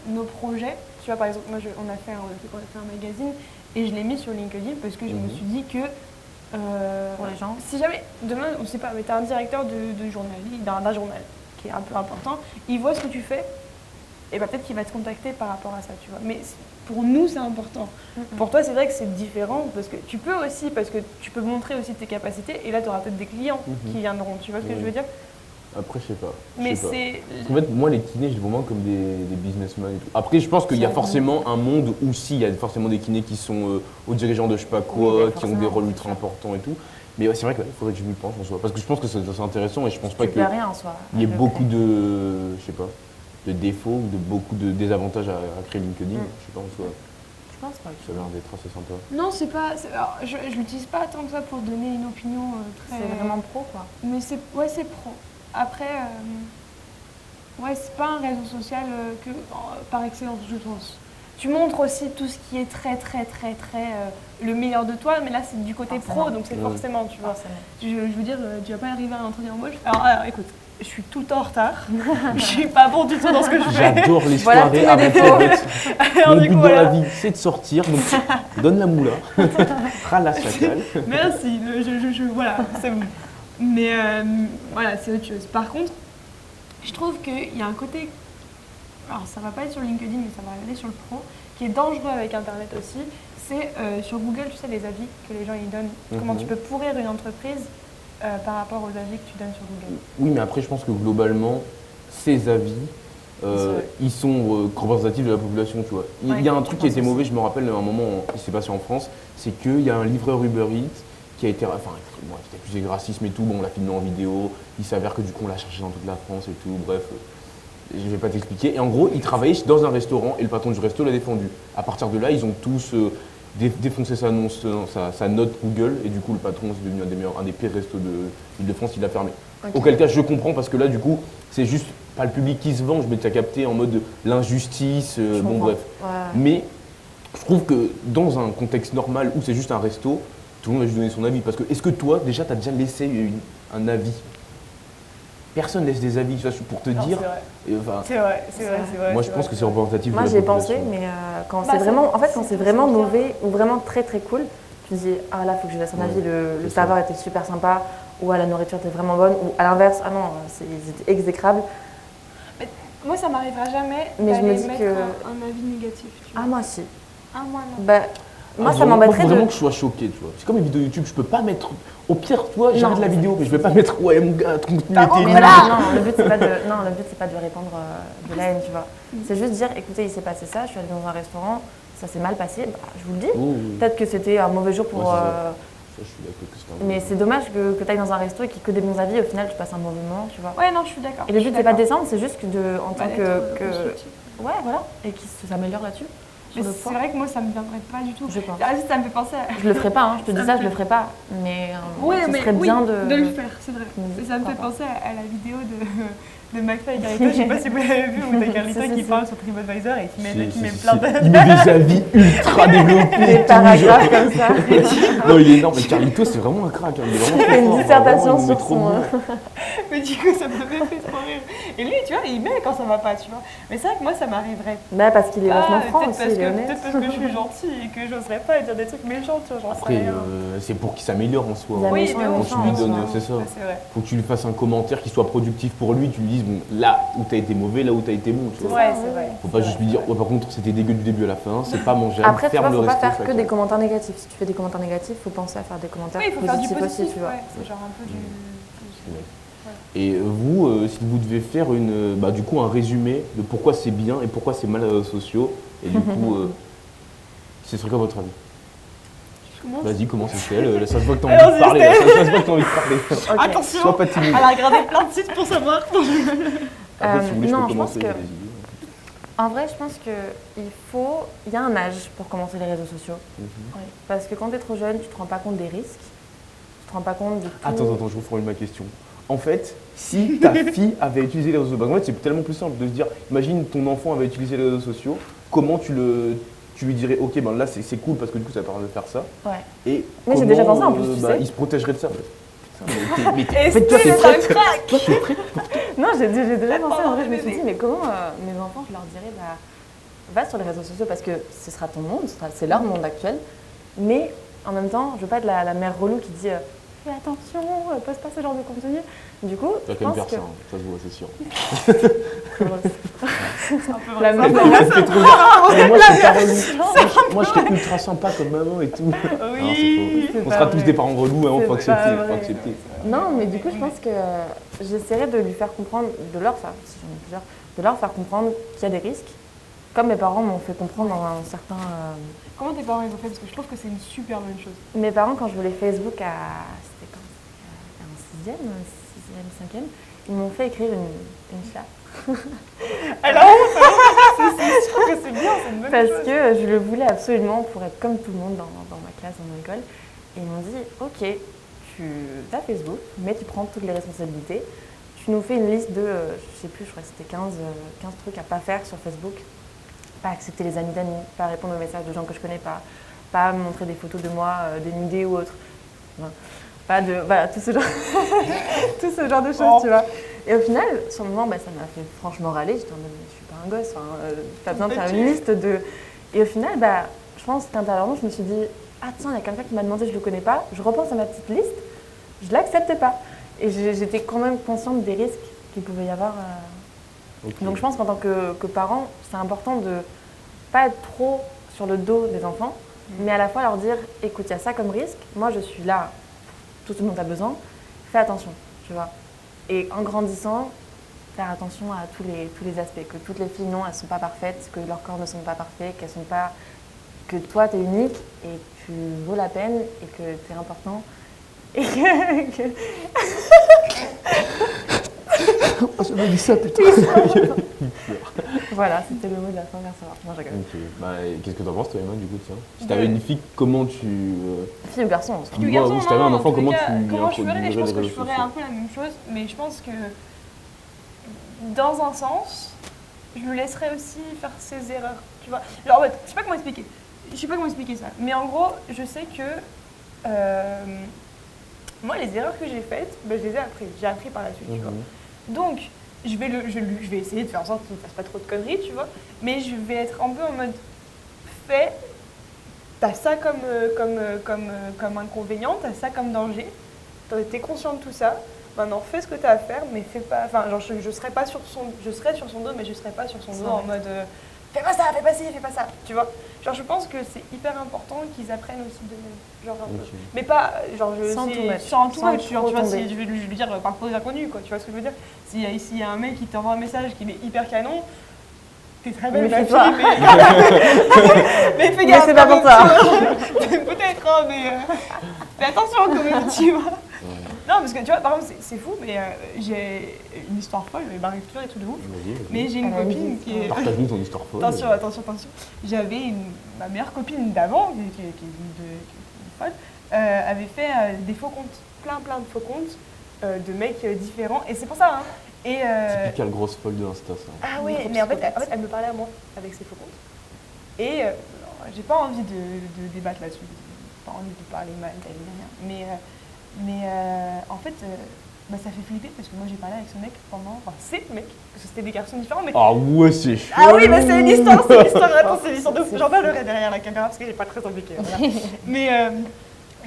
nos projets, tu vois par exemple moi on a fait un magazine et je l'ai mis sur LinkedIn parce que je me suis dit que Pour les gens. si jamais demain on sait pas, mais tu as un directeur de journal, d'un journal qui est un peu important, il voit ce que tu fais et bah, peut-être qu'il va te contacter par rapport à ça, tu vois. Mais pour nous c'est important. Pour toi c'est vrai que c'est différent parce que tu peux aussi, parce que tu peux montrer aussi tes capacités et là tu auras peut-être des clients qui viendront, tu vois ce que je veux dire. Après, je sais pas. Mais sais pas. c'est... En fait, moi, les kinés, je les vois moins comme des businessmen et tout. Après, je pense qu'il y a forcément un monde où si, il y a forcément des kinés qui sont aux dirigeants de je sais pas quoi, Oui, qui ont des rôles c'est ultra sûr. importants et tout. Mais ouais, c'est vrai qu'il faudrait que je m'y penche en soi. Parce que je pense que c'est intéressant et je pense pas Tu qu'il peux rien en soi. y ait beaucoup de, je sais pas, de défauts ou de beaucoup de désavantages à créer LinkedIn. Je sais pas en soi. Je pense pas. Ça a l'air d'être assez sympa. Non, c'est pas... alors, je l'utilise pas tant que ça pour donner une opinion très... C'est vraiment pro quoi. Mais c'est pro. Après, ouais, c'est pas un réseau social par excellence, je pense. Tu montres aussi tout ce qui est très le meilleur de toi, mais là c'est du côté Forcément. pro, donc c'est forcément, tu vois. Forcément. Je veux dire, tu vas pas arriver à un entretien embauche. Alors, écoute, je suis tout le temps en retard. Je suis pas bon du tout dans ce que je fais. J'adore les Voilà soirées tous mes avec défauts. cette Alors, Mon du but coup, dans la voilà. vie, c'est de sortir. Donc, donne la moula. Ralasse la cale. Merci, voilà, c'est bon. Mais voilà, c'est autre chose. Par contre, je trouve qu'il y a un côté, alors ça va pas être sur LinkedIn, mais ça va aller sur le pro, qui est dangereux avec Internet aussi. C'est sur Google, tu sais, les avis que les gens y donnent. Comment tu peux pourrir une entreprise par rapport aux avis que tu donnes sur Google. Oui, mais après, je pense que globalement, ces avis, ils sont représentatifs de la population, tu vois. Il y a un truc qui a été mauvais, je me rappelle à un moment, il s'est passé en France, c'est qu'il y a un livreur Uber Eats qui a été, enfin, bon, qui était accusé de racisme et tout, bon, on l'a filmé en vidéo, il s'avère que du coup, on l'a cherché dans toute la France et tout, bref, je vais pas t'expliquer. Et en gros, il travaillait dans un restaurant et le patron du resto l'a défendu. À partir de là, ils ont tous défoncé sa note Google et du coup, le patron, c'est devenu un des pires restos d'Île-de-France, il l'a fermé. Ok. Auquel cas, je comprends parce que là, du coup, c'est juste pas le public qui se venge, mais tu as capté en mode l'injustice, Je bon comprends. bref. Ouais. Mais je trouve que dans un contexte normal où c'est juste un resto, tout le monde va juste donner son avis. Parce que est-ce que toi, déjà, tu as déjà laissé un avis? Personne laisse des avis, tu vois, pour te dire. Et, enfin, C'est vrai. moi, je pense que c'est représentatif Moi de la j'y ai pensé, population. mais quand Bah, c'est c'est- vraiment, en fait, quand c'est- c'est c'est vraiment bien. mauvais ou vraiment très cool, tu te dis ah là faut que je laisse un avis, le c'est serveur était super sympa, ou ah, la nourriture était vraiment bonne, ou à l'inverse ah non ils étaient exécrables. Moi, ça m'arrivera jamais Mais je me d'aller dis mettre que- un avis négatif. Tu Ah vois. moi si. Ah, moi non. Bah moi Ah, ça vraiment, m'embêterait faut vraiment de. que je sois choqué, tu vois. C'est comme les vidéos YouTube, je peux pas mettre. Au pire, tu vois, j'arrête Non, la mais vidéo, mais je vais pas mettre ouais mon gars, ton contenu Par contre, était Mais nul. voilà, non, le but c'est pas de répandre de la haine, tu vois. C'est juste dire écoutez il s'est passé ça, je suis allée dans un restaurant, ça s'est mal passé, bah, je vous le dis. Oh, oui. Peut-être que c'était un mauvais jour pour. Ouais, Ça, je suis d'accord que c'est un Mais c'est dommage que tu ailles dans un resto et qu'il n'y ait que des bons avis, au final tu passes un mauvais moment, tu vois. Ouais, non, je suis d'accord. Et le Je but suis c'est pas de d'accord. descendre, c'est juste que en tant Bah, que. d'être constructif. Ouais, voilà, et qu'il s'améliore là-dessus. Mais sur le c'est point. vrai que moi, ça me viendrait pas du tout. Je pense. Ah, ça me fait penser à... Je le ferai pas, hein, je te dis Ça ça, me je le fait- ferai pas. Mais Ouais, ce mais serait oui, bien de le faire, c'est vrai. Mais Ça me fait pourquoi penser à la vidéo de McFly et Carlito, je sais pas si vous l'avez vu, où t'as Carlito Si, si, qui si. parle sur TripAdvisor et qui met Si, plein de... il met des avis ultra développés. Des et tout, paragraphes genre. comme ça. Non, il est énorme. Mais Carlito, c'est vraiment un crack. Hein. Il est vraiment Il fait trop une fort. dissertation Vraiment, il met sur trop son. bien. Mais du coup, ça m'avait fait trop rire. Et lui, tu vois, il met quand ça va pas, tu vois. Mais c'est vrai que moi, ça m'arriverait Bah, parce qu'il est vachement franc peut-être aussi, parce il est que, honnête. peut-être parce que je suis gentille et que j'oserais pas dire des trucs méchants, tu vois, j'en sais Après, rien. c'est pour qu'il s'améliore en soi. Il y a Oui, méchant de et ouf, Quand tu lui méchant, donnes, hein. c'est ça. Ouais, c'est vrai. Faut que tu lui fasses un commentaire qui soit productif pour lui. Tu lui dises, bon, là où t'as été mauvais, là où t'as été bon. Tu vois. Ouais, c'est vrai. Faut pas juste lui dire, oh, par contre, c'était dégueu du début à la fin, c'est pas manger. Après, tu vois, ferme faut le pas resto, faire ça, que tu des vois. commentaires négatifs. Si tu fais des commentaires négatifs, faut penser à faire des commentaires Oui, il faut faire du positifs positif, aussi, tu vois. ouais, c'est genre un peu du... Et vous, si vous devez faire du coup, un résumé de pourquoi c'est bien et pourquoi c'est mal les réseaux sociaux, et du coup, ce serait quoi votre avis? Je commence. Vas-y, commence Estelle, ça se voit que t'as envie de Allons-y, parler, là, ça se voit que t'as envie de parler. Ok. Attention, Sois pas timide. elle a regardé plein de sites pour savoir. Après, si vous voulez, je non, peux je pense commencer. que- vas-y. En vrai, je pense qu'il y a un âge pour commencer les réseaux sociaux. Mhm. Oui. Parce que quand tu es trop jeune, tu te rends pas compte des risques. Tu te rends pas compte de tout. Attends, je reformule ma question. En fait, si ta fille avait utilisé les réseaux sociaux, en fait, c'est tellement plus simple de se dire, imagine ton enfant avait utilisé les réseaux sociaux, comment tu lui dirais, ok, ben là c'est cool parce que du coup ça permet de faire ça. Ouais. Et Mais j'ai comment, déjà pensé en plus, tu sais. il se protégerait de ça. Et fait, toi, c'est t'es un crack. Non, j'ai déjà pensé, en vrai, je me suis bébé. dit, mais comment mes enfants, je leur dirais, va sur les réseaux sociaux parce que ce sera ton monde, c'est leur monde actuel. Mais en même temps, je veux pas être la mère relou qui dit, fais attention, poste pas ce genre de contenu. Du coup, T'as je qu'à me pense faire que... ça, hein, ça se voit, c'est sûr. C'est un peu La vrai. meuf, Ça fait trop bien. Mais moi, je suis pas relou. Moi, je serais ultra sympa comme maman et tout. Oui, Non, c'est faux. c'est On pas sera vrai. tous des parents relous, hein, C'est faut pas accepter, vrai. faut accepter. Non, mais du coup, je pense que j'essaierai de lui faire comprendre, de leur faire, si j'en ai plusieurs, de leur faire comprendre qu'il y a des risques, comme mes parents m'ont fait comprendre dans un certain... Comment tes parents ils ont fait? Parce que je trouve que c'est une super bonne chose. Mes parents, quand je voulais Facebook c'était quand? C'était en 6e, 5e, ils m'ont fait écrire une charte. Alors, je trouve que c'est bien, c'est une bonne Parce chose. que je le voulais absolument pour être comme tout le monde dans ma classe, dans mon école. Et ils m'ont dit, ok, tu as Facebook, mais tu prends toutes les responsabilités. Tu nous fais une liste de, je sais plus, je crois que c'était 15 trucs à pas faire sur Facebook. Pas accepter les amis d'amis, pas répondre aux messages de gens que je connais pas montrer des photos de moi dénudée ou autre. Enfin, pas de, voilà, tout ce genre, tout ce genre de choses, tu vois. Et au final, sur le moment, ça m'a fait franchement râler. J'étais en mode, je suis pas un gosse, pas besoin de faire une liste de... Et au final, je pense qu'intérieurement, je me suis dit, ah tiens, il y a quelqu'un qui m'a demandé, je le connais pas, je repense à ma petite liste, je l'accepte pas. Et j'étais quand même consciente des risques qu'il pouvait y avoir. Okay. Donc je pense qu'en tant que parent, c'est important de pas être trop sur le dos des enfants, mais à la fois leur dire, écoute, il y a ça comme risque, moi je suis là, tout ce dont tu as besoin, fais attention, tu vois. Et en grandissant, faire attention à tous les aspects, que toutes les filles, non, elles ne sont pas parfaites, que leurs corps ne sont pas parfaits, qu'elles sont pas... que toi, tu es unique et tu vaux la peine et que tu es important. Et que... Oh, j'avais dit ça, putain. Voilà, c'était le mot de la fin, merci. Non, je rigole. Ok. Qu'est-ce que t'en penses, toi, Emma, du coup, tiens? Si t'avais une fille, comment tu... Fille ou garçon, en soi. Fille ou garçon, si t'avais un non, enfant, en tous les comment cas, tu comment je ferais? Je pense que je réseaux ferais un peu la même chose, mais je pense que dans un sens, je le laisserais aussi faire ses erreurs, tu vois. Genre, en fait, je sais pas comment expliquer. Je sais pas comment expliquer ça, mais en gros, je sais que moi, les erreurs que j'ai faites, je les ai apprises. J'ai appris par la suite, tu vois. Donc, je vais essayer de faire en sorte qu'il ne fasse pas trop de conneries, tu vois. Mais je vais être un peu en mode, t'as ça comme inconvénient, t'as ça comme danger. T'es conscient de tout ça. Maintenant, fais ce que t'as à faire, mais fais pas... Enfin, genre, je serai sur son dos, mais je serai pas sur son dos en mode... fais pas ça, fais pas ci, fais pas ça, tu vois. Genre, je pense que c'est hyper important qu'ils apprennent aussi de même. Genre, un peu. Mais pas, genre, Sans tout mettre. sans tout Sans mettre, genre, trop tu vois, tomber. si je vais lui dire par des inconnus, quoi, tu vois ce que je veux dire. S'il y a un mec qui t'envoie un message qui est hyper canon, t'es très belle, ma fille, Méfie-toi. mais fais Mais gaffe. c'est pas pour toi. Peut-être, hein, mais fais attention quand même, tu vois. Non, parce que tu vois, par exemple, c'est fou, mais j'ai une histoire folle, mais m'arrive toujours et tout de ouf. Mais j'ai une copine qui est... Partage-nous ton histoire folle. Attention. J'avais ma meilleure copine d'avant, qui est folle, avait fait des faux comptes, plein de faux comptes de mecs différents, et c'est pour ça, hein. Et C'est quelle grosse folle de Insta, ça. ah oui, mais en fait, elle me parlait à moi avec ses faux comptes. Et j'ai pas envie de débattre là-dessus, j'ai pas envie de parler mal d'elle, ni rien. Mais en fait, ça fait flipper parce que moi j'ai parlé avec ce mec pendant... Enfin, c'est le mec, parce que c'était des garçons différents, mais... Ah ouais, c'est chaud. Ah oui, mais c'est une histoire, attends, c'est une histoire de ouf. J'en parlerai derrière la caméra parce que j'ai pas très impliqué. Voilà.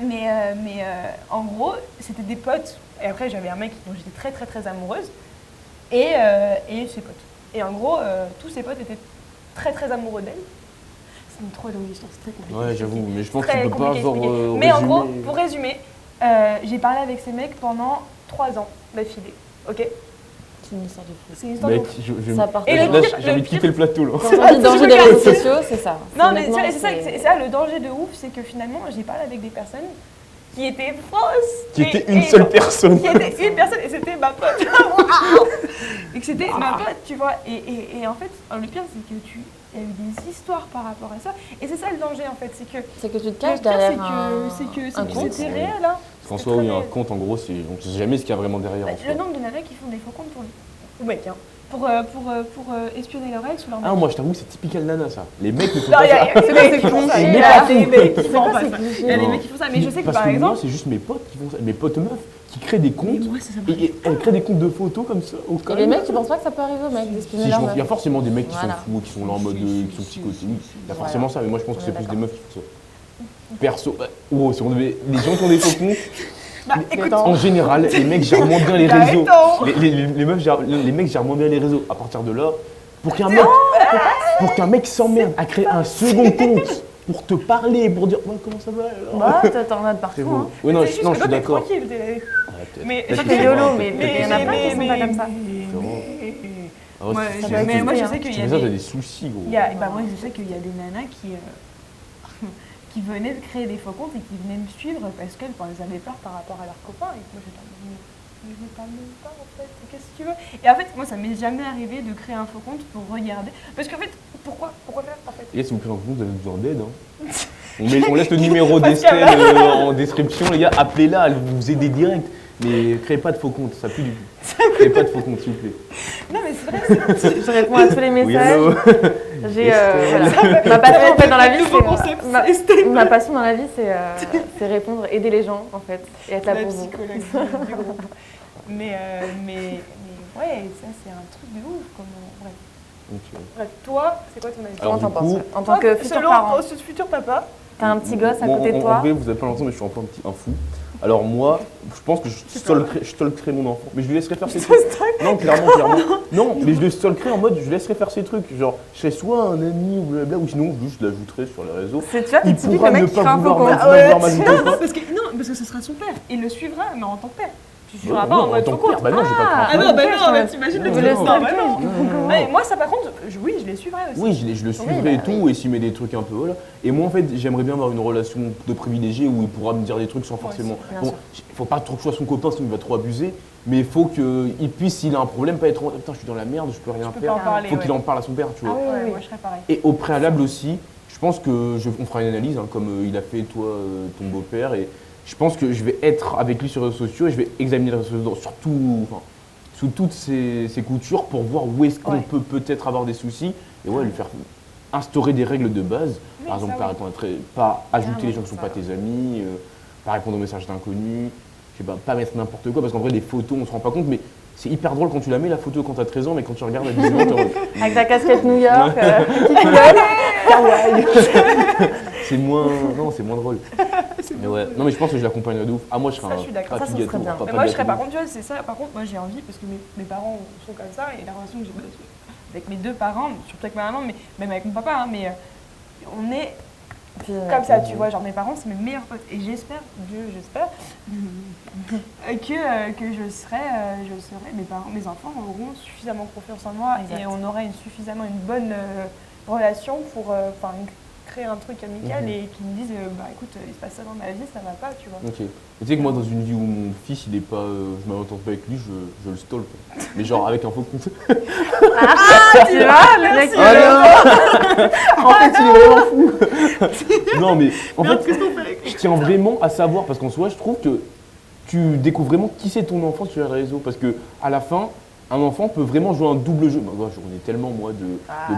mais en gros, c'était des potes. Et après, j'avais un mec dont j'étais très très très amoureuse. Et ses potes. Et en gros, tous ses potes étaient très très amoureux d'elle. C'est trop longue histoire, c'est très compliqué. Ouais, j'avoue, mais je pense que Très tu peux pas compliqué à avoir. expliquer. Mais en gros, pour résumer, j'ai parlé avec ces mecs pendant 3 ans d'affilée. Ok? C'est une histoire de fou. C'est une histoire de Mec, ouf. Ça part Et de le loin. pire- j'ai envie de quitter le plateau là. Quand on dit danger des réseaux sociaux, c'est ça. Non, mais tu vois, Honnêtement, c'est ça le danger de ouf, c'est que finalement, j'ai parlé avec des personnes qui étaient fausses. Qui était une seule personne. Qui était une personne et c'était ma pote. Et que c'était ma pote, tu vois. Et en fait, le pire, c'est que il y a eu des histoires par rapport à ça. Et c'est ça le danger, en fait. C'est que C'est que tu te le caches pire, derrière c'est que un compte. c'était réel. Hein. François, oui, un compte, en gros, on ne sait jamais ce qu'il y a vraiment derrière. en soi. Le nombre de nanas qui font des faux comptes pour ou mecs, hein, pour espionner leur ex ou leur mec. Ah, moi, je t'avoue que c'est typical nana, ça. Les mecs ne font Non, pas il y a ça. des mecs qui font ça. Les Il y mecs a en des font. mecs qui font quoi pas ces ça. clichés Il y a des Non. mecs qui font ça. Mais je sais que Parce par que exemple. moi, c'est juste mes potes qui font ça. Mes potes meufs qui créent des comptes. Mais moi, ça Et elles créent des comptes de photos comme ça. Au Et calme. les mecs, tu penses pas que ça peut arriver aux mecs d'espionner Si, leur il y a meuf? forcément des mecs qui Voilà. sont fous, qui sont là en mode. qui sont psychotiques. Il y a forcément ça, mais moi, je pense que On c'est est plus des d'accord. meufs qui font ça. Perso, si on devait. Les gens qui ont des faux comptes, Bah, écoute, en général, les mecs gèrent moins bien les Bah, réseaux. attends. Les mecs gèrent moins bien les réseaux. À partir de là, pour qu'un mec s'emmerde à créer un second compte pour te parler, pour dire ouais, comment ça va alors Bah, t'en as de C'est partout. bon. Hein. Oui, non, c'est je juste non, que je suis toi, t'es d'accord. tranquille, t'es- Ouais, peut-être. Mais- Peut-être Toi, que t'es c'est YOLO, un peu mais plus il y en a plein qui sont pas comme ça. Ah ouais, Moi, si je- tu fais mais ça, moi, je hein. sais si qu'il tu y a fais ça, t'as des. des soucis, gros. Moi, je sais qu'il y a des nanas qui venaient de créer des faux comptes et qui venaient me suivre parce qu'elles avaient peur par rapport à leurs copains. Et moi, j'étais en mode, mais je ne parle même pas en fait, qu'est-ce que tu veux? Et en fait, moi, ça m'est jamais arrivé de créer un faux compte pour regarder. Parce qu'en fait, pourquoi faire en fait? Et si vous créez un compte, vous avez besoin d'aide. On laisse le numéro Pascal. d'Estelle en description, les gars. Appelez-la, elle va vous aider direct. Mais créez pas de faux comptes, ça pue du coup. Créez pas de faux comptes, s'il vous plaît. Non, mais c'est vrai, Je réponds à tous les Oui, messages. allô. J'ai Estelle. voilà. Ma passion en fait dans la vie, nouveau concept, c'est Estelle. ma passion dans la vie, c'est répondre, aider les gens en fait, et être là La pour vous. psychologue du groupe. Mais ouais, ça c'est un truc de ouf. Bref. Ok. Bref, toi, c'est quoi ton avis? Alors, Comment t'en du penses coup- en tant que futur selon parent? ton futur papa, T'as un petit gosse à Moi, côté de en toi. vrai, vous n'avez pas l'impression, mais je suis un peu un fou. Alors moi, je pense que je stalkerai mon enfant. Mais je lui laisserai faire ses trucs. Non, clairement. Non, mais je le stalkerai en mode, je laisserai faire ses trucs. Genre, je serai soit un ami ou blablabla, ou sinon, juste je l'ajouterai sur les réseaux. C'est tu vois, t'es Il typique pourra le ne mec qui fait pas un faux vouloir compte. m'ajouter ou pas. parce que ce sera son père. Il le suivra, mais en tant que père. Tu Non, suivras pas non, en mode tant faux que père, compte. bah non, j'ai pas Ah, Ah non, bah non, ok, bah t'imagines le Vous truc. le Non, bah stalkez. non. Ouais, moi, ça par contre, oui, je les suivrai aussi. Oui, je le suivrai et tout, et s'il met des trucs un peu, voilà. Et moi, en fait, j'aimerais bien avoir une relation de privilégié où il pourra me dire des trucs sans forcément. bien Bon, faut pas trop que je sois son copain, sinon il va trop abuser. Mais il faut qu'il puisse, s'il a un problème, pas être en putain, je suis dans la merde, je peux rien peux faire. pas en parler, Faut ouais. qu'il en parle à son père, tu vois. Ah oui, Ouais, oui, moi, oui. je serais pareil. Et au préalable aussi, je pense que on fera une analyse, hein, comme il a fait toi, ton beau-père, et je pense que je vais être avec lui sur les réseaux sociaux et je vais examiner les réseaux sociaux sous toutes ses coutures pour voir où est-ce qu'on Ouais. peut peut-être avoir des soucis et ouais, lui faire instaurer des règles de base. Oui, Par exemple, ça, pas, oui. répondre pas ajouter Clairement, les gens qui ne sont ça. pas tes amis, pas répondre aux messages d'inconnus, je sais pas mettre n'importe quoi parce qu'en vrai, des photos, on se rend pas compte, mais c'est hyper drôle quand tu la mets la photo quand t'as 13 ans, mais quand tu regardes à 18 ans, t'es en mode, Avec ta casquette New York, qui coulonne. kawaii. C'est moins. Non, c'est moins drôle. Mais ouais. Non, mais je pense que je l'accompagnerais de ouf. Ah, moi, je serais Ça, un je suis d'accord. papy Ça, ça serait gâteau, bien. papa Mais moi, je serais gâteau. par contre, tu vois, c'est ça. Par contre, moi, j'ai envie, parce que mes parents sont comme ça, et la relation que j'ai avec mes deux parents, surtout avec ma maman, mais même avec mon papa, hein, mais on est Puis, comme ça, tu vois. Genre, mes parents, c'est mes meilleurs potes. Et j'espère, Dieu, j'espère, que je serai, mes enfants auront suffisamment confiance en moi Exact. et on aura suffisamment une bonne relation pour créer un truc amical Mhm. et qu'ils me disent, bah écoute, il se passe ça dans ma vie, ça va pas, tu vois. Ok. Mais tu sais que moi, dans une vie où mon fils, il est pas. Je m'entends pas avec lui, je le stalk. Mais genre avec un faux compte. tu vois, le mec, En fait, il est vraiment fou. Non, mais en fait, je tiens vraiment à savoir parce qu'en soi, je trouve que tu découvres vraiment qui c'est ton enfant sur les réseaux parce que à la fin, un enfant peut vraiment jouer un double jeu. Bah, moi, j'en ai tellement moi de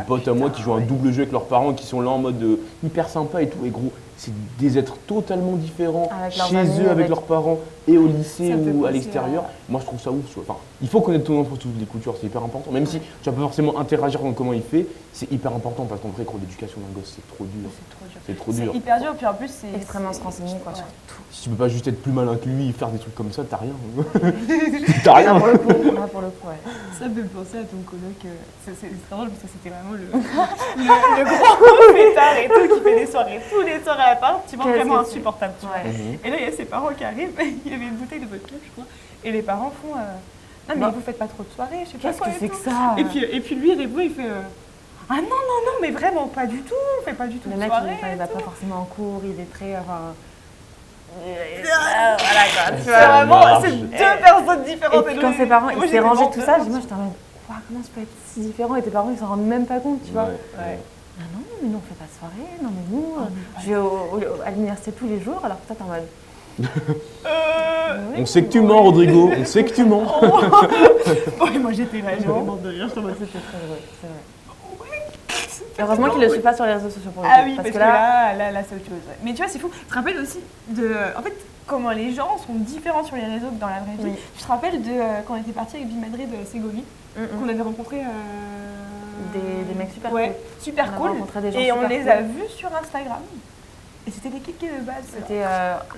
potes à moi qui jouent un double jeu avec leurs parents, qui sont là en mode hyper sympa et tout. Et gros, c'est des êtres totalement différents Avec leurs chez amis, eux, avec avec- leurs parents et au lycée Ça me fait ou à penser l'extérieur. Moi, je trouve ça ouf. Enfin, il faut connaître ton enfant sous toutes les coutures, c'est hyper important. Même si tu vas pas forcément interagir dans comment il fait, c'est hyper important parce qu'en vrai, gros, l'éducation d'un gosse, c'est trop dur. C'est trop dur. C'est trop C'est dur. hyper dur, puis en plus, c'est extrêmement se renseigner, quoi, Ouais. sur tout. Si tu peux pas juste être plus malin que lui et faire des trucs comme ça, t'as rien. T'as rien. Pour le coup, ouais. Ça me fait penser à ton coloc. C'est très drôle parce que c'était vraiment le gros fêtard et tout qui fait des soirées tous les soirs à l'appart. Tu vois, Qu'est-ce vraiment que c'est? insupportable. Tu vois. Ouais. Et là, il y a ses parents qui arrivent. Il y avait une bouteille de vodka, je crois. Et les parents font non, mais Bah. vous faites pas trop de soirées, je sais pas Qu'est-ce quoi. que et c'est tout. que ça? Et puis lui, il répond, il fait ah non, non, non, mais vraiment pas du tout. On fait pas du tout Le de mec, soirée. il et va tout. pas forcément en cours, il est très. Enfin, Voilà quoi. C'est Ça vraiment marche. c'est deux personnes différentes. et puis quand ses parents, Et il moi, s'est j'étais rangé vraiment tout ça, peur. moi j'étais en mode, Waouh, comment ça peut être si différent et tes parents ils s'en rendent même pas compte, tu vois. Ouais. Ah non, mais nous on fait pas de soirée, non mais nous, je vais à l'université tous les jours alors que toi t'es en mode. On sait que tu mens, Rodrigo, on sait que tu ments. Ouais, moi j'étais là, j'avais mort de rire. C'était très drôle, c'est vrai. Heureusement qu'il ne le suit pas sur les réseaux sociaux pour le Ah coup, oui, parce que là c'est autre chose. Ouais. Mais tu vois, c'est fou. Tu te rappelles aussi de. En fait, comment les gens sont différents sur les réseaux que dans la vraie vie. Oui. Tu te rappelles de quand on était parti avec Bimadrid Ségovie, qu'on avait rencontré. Des mecs super ouais, cool. super On a cool. rencontré des gens Et super on les cool. a vus sur Instagram. Et c'était des kékés de base. C'était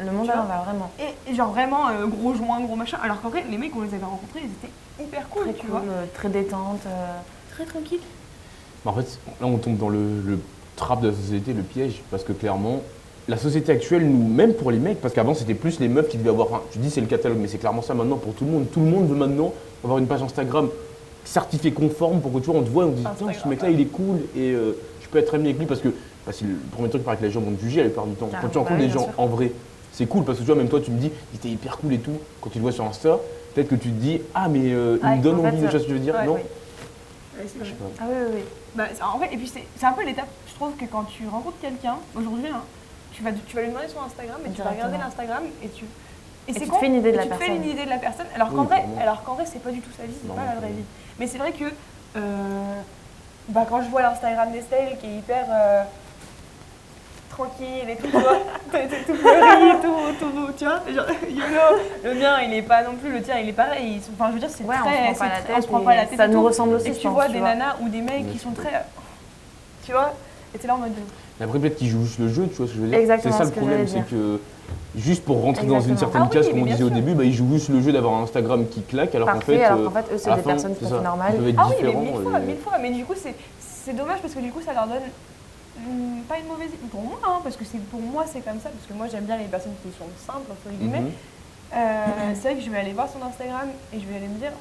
le monde Tu à vois l'envers, vraiment. Et genre vraiment gros joint, gros machin. Alors qu'en vrai, les mecs, on les avait rencontrés, ils étaient hyper cool, Très tu cool, vois. très détente. Très tranquille. En fait, là, on tombe dans le trap de la société, le piège, parce que clairement, la société actuelle, nous, même pour les mecs, parce qu'avant, c'était plus les meufs qui devaient avoir. Enfin, tu dis c'est le catalogue, mais c'est clairement ça maintenant pour tout le monde. Tout le monde veut maintenant avoir une page Instagram certifiée conforme pour que tu vois, on te voit et on te dit tiens, ce mec-là, il est cool et je peux être ami avec lui parce que c'est le premier truc par que les gens vont te juger la plupart du temps. Quand tu rencontres oui, des bien gens sûr. en vrai, c'est cool parce que tu vois, même toi, tu me dis, il était hyper cool et tout. Quand tu le vois sur Insta, peut-être que tu te dis, ah, mais il me donne en fait, envie, tu vois ce que je veux dire, ouais, non oui. Ouais, c'est Je sais vrai. pas. Ah oui, oui, oui. Bah, en fait, et puis c'est un peu l'étape, je trouve que quand tu rencontres quelqu'un, aujourd'hui, hein, tu vas lui demander son Instagram et tu vas regarder Directement. l'Instagram et tu. Et tu c'est te con, fais une idée de la tu te fais personne. une idée de la personne, alors qu'en Oui, vrai, clairement. c'est pas du tout sa vie, c'est Non, pas la vraie clairement. vie. Mais c'est vrai que bah, quand je vois l'Instagram d'Estelle qui est hyper tranquille et tout, tu vois, tout fleuri, tout, tu vois, genre, YOLO, le mien il est pas non plus, le tien il est pareil, enfin je veux dire c'est Ouais, très, on se prend pas la tête. on se prend pas la tête Ça et nous tout. ressemble aussi, Et je tu pense, vois tu des vois. nanas ou des mecs Bien qui sûr. sont très, tu vois, et t'es là en mode... Mais après, peut-être qu'ils jouent juste le jeu, tu vois ce que je veux dire. Exactement, C'est ça ce le que problème, j'allais c'est que juste pour rentrer dans une Exactement. certaine Ah oui, case, mais comme on bien disait au sûr. début, bah, ils jouent juste le jeu d'avoir un Instagram qui claque, alors qu'en fait, Parfait, alors qu'en fait, eux, à c'est la des fin, personnes tout c'est à fait ça. normales. Ils peuvent être Ah oui, mais différents. mille fois, mais du coup c'est dommage parce que du coup ça leur donne pas une mauvaise idée pour moi, hein, parce que pour moi c'est comme ça, parce que moi j'aime bien les personnes qui sont simples entre guillemets. C'est vrai que je vais aller voir son Instagram et je vais aller me dire,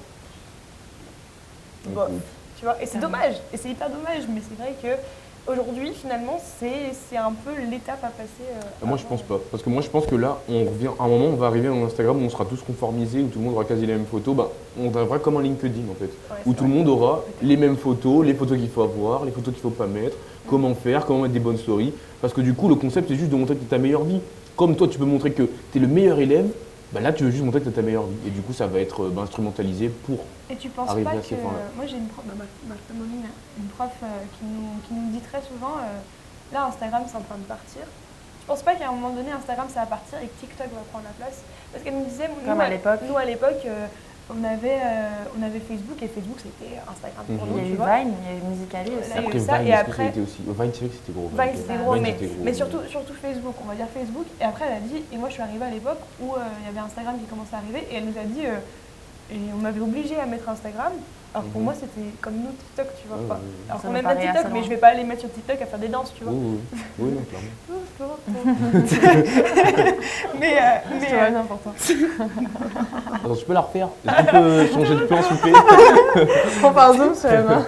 bof, tu vois, et c'est dommage, et c'est hyper dommage, mais c'est vrai que aujourd'hui finalement c'est un peu l'étape à passer. Moi, je pense pas. Parce que moi, je pense que là, on revient. À un moment, on va arriver dans Instagram où on sera tous conformisés, où tout le monde aura quasi les mêmes photos. Bah, on devrait comme un LinkedIn en fait. Ouais, Où c'est tout le vrai. monde aura les mêmes photos, les photos qu'il faut avoir, les photos qu'il faut pas mettre, comment faire, comment mettre des bonnes stories. Parce que du coup, le concept, c'est juste de montrer que tu es ta meilleure vie. Comme toi, tu peux montrer que tu es le meilleur élève, bah là, tu veux juste montrer que tu es ta meilleure vie. Et du coup, ça va être instrumentalisé pour. Et tu penses Arriver pas à ces que... fins-là. Moi j'ai une prof, Martha Moline, une prof qui nous dit très souvent, là Instagram c'est en train de partir. Tu penses pas qu'à un moment donné Instagram ça va partir et que TikTok va prendre la place? Parce qu'elle nous disait, Comme à l'époque. Nous à l'époque, on avait Facebook et Facebook c'était Instagram pour Il y nous, a tu eu vois. Vine, il y a eu Musical.ly aussi. Là, il y a eu Après, ça, Vine, et est-ce que ça a après- été aussi. Vine, c'est vrai que c'était gros. Vine c'était gros, Vine, mais, c'était gros. mais surtout Facebook, on va dire Facebook. Et après elle a dit, et moi je suis arrivée à l'époque où il y avait Instagram qui commençait à arriver et elle nous a dit, et on m'avait obligé à mettre Instagram. Alors pour moi c'était comme nous TikTok, tu vois. Ouais, Quoi. ouais, ouais. Alors Ça qu'on me aime bien paraît TikTok, assez mais loin. je vais pas aller mettre sur TikTok à faire des danses, tu vois. Oui, non, clairement. mais C'est vraiment important. Attends, tu peux la refaire? Est-ce qu'on peut changer de plan, s'il vous plaît? On part zoom sur la main.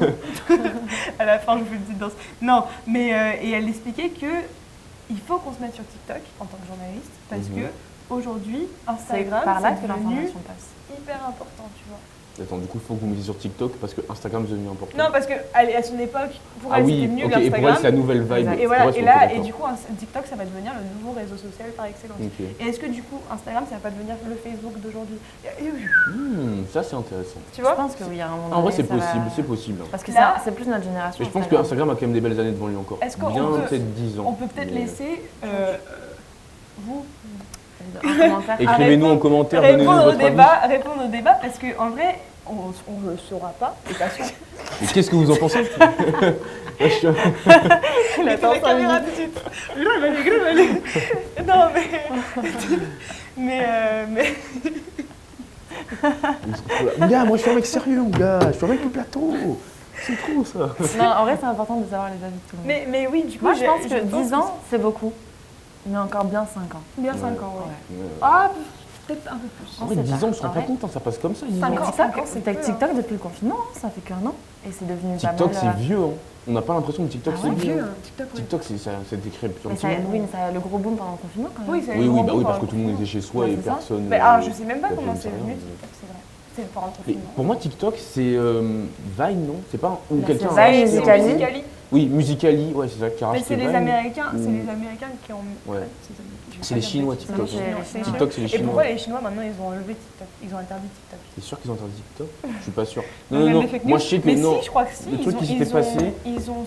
à la fin je fais une petite danse. Non, mais et elle expliquait que il faut qu'on se mette sur TikTok en tant que journaliste parce que aujourd'hui C'est Instagram par là c'est que devenu l'information passe. hyper important, tu vois. Attends, du coup, il faut que vous mettiez sur TikTok parce que Instagram est devenu important. Non, parce que à son époque, pour Ah elle oui, c'était mieux ok, et pour elle, l'Instagram. c'est la nouvelle vibe. Exact. Et voilà, Pour elle, et c'est là, ok, et d'accord. du coup, TikTok, ça va devenir le nouveau réseau social par excellence. Ok. Et est-ce que du coup, Instagram, ça va pas devenir le Facebook d'aujourd'hui? Ça, c'est intéressant. Tu Je vois? pense que oui, à un moment En vrai, donné, c'est ça va- possible, c'est possible. Parce que Là- c'est plus notre génération. Mais je pense que Instagram a quand même des belles années devant lui encore. Est-ce qu'on Bien peut- peut-être 10 ans. On peut peut-être Mais, laisser vous Un commentaire. Écrivez-nous en commentaire, donnez-nous répondre au votre avis. débat, parce qu'en vrai, on ne le saura pas. Et pas sûr. Mais qu'est-ce que vous en pensez? Ouais, je suis- Il attend la caméra tout de suite. Mais non, elle va rigoler, elle va rigoler. Non, mais Gars, moi je suis un mec sérieux, mon gars. Je suis un mec du plateau. C'est trop ça. Non, en vrai, c'est important de savoir les avis de tout le monde. mais oui, du coup, Moi, je pense que 10 ans, c'est beaucoup. Mais encore bien 5 ans. Bien 5 ans, ouais. Ouais. Ah, peut-être un peu plus. En vrai, c'est 10 ans, tard. on se rend En pas vrai. compte, hein, ça passe comme ça. 10 5 ans. ans. TikTok, c'est c'est peu, TikTok depuis le confinement, hein, ça fait qu'un an. Et c'est devenu pas TikTok, mal. c'est vieux. Hein. On n'a pas l'impression que TikTok, Ah c'est ouais, vieux. Vieux, TikTok, ouais. TikTok, ça s'est créé depuis un Mais petit ça, moment. oui, mais ça a le gros boom pendant le confinement quand même. Oui, ça a eu Oui, le oui, grand bah boom oui, parce pendant que tout le monde confinement. était chez soi Ouais, et c'est ça. personne. Mais alors, je sais même pas personne comment ne c'est sait venu rien. TikTok, c'est vrai. C'est pendant le Mais confinement. pour moi, TikTok, c'est Vine, non? C'est pas où Bah, quelqu'un c'est a Vine, acheté un- Musical.ly. Musical.ly. Oui, Musical.ly, ouais, c'est ça qui a Mais racheté c'est les Vine. Américains, ou- c'est les Américains qui ont. Ouais. Je vais C'est pas les dire Chinois, bêtises. TikTok. C'est les Chinois. TikTok, c'est les Et Chinois. pourquoi les Chinois maintenant ils ont enlevé TikTok? Ils ont interdit TikTok. C'est sûr qu'ils ont interdit TikTok? Je suis pas sûr. Même Non, non, non. des fake Moi, news. je sais que Mais non. si, je crois que si. Le truc qui ils s'était passé. Ils ont.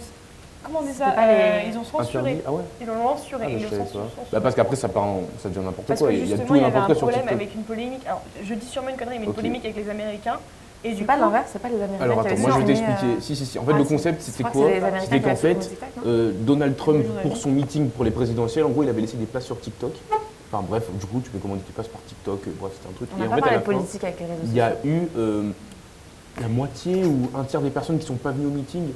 Comment on dit ça? C'était pas les- Ils ont censuré. Interdit. Ah ouais. Ils l'ont censuré. Ah, Ils je l'ont savais censuré. pas. Bah, parce qu'après, ça devient n'importe Parce quoi. que Il y a justement, tout et il y avait n'importe un quoi sur problème TikTok. avec une polémique. Alors, je dis sûrement une connerie, mais une Ok. polémique avec les Américains. Et C'est du pas coup, l'inverse, c'est pas les Américains. Alors qui attends, avaient moi je vais supprimé, t'expliquer. Si. En fait, ah, le si. concept, Je c'était crois que quoi? c'est les Américains C'était qui qu'en avaient fait, supprimé TikTok, non Donald Trump, Oui, pour son meeting pour les présidentielles, en gros, il avait laissé des places sur TikTok. Enfin bref, du coup, tu peux commander tes places par TikTok. Bref, c'était un truc. On Et n'a en pas fait, à parlé la de fin, politique avec les réseaux il sociaux. y a eu la moitié ou un tiers des personnes qui sont pas venues au meeting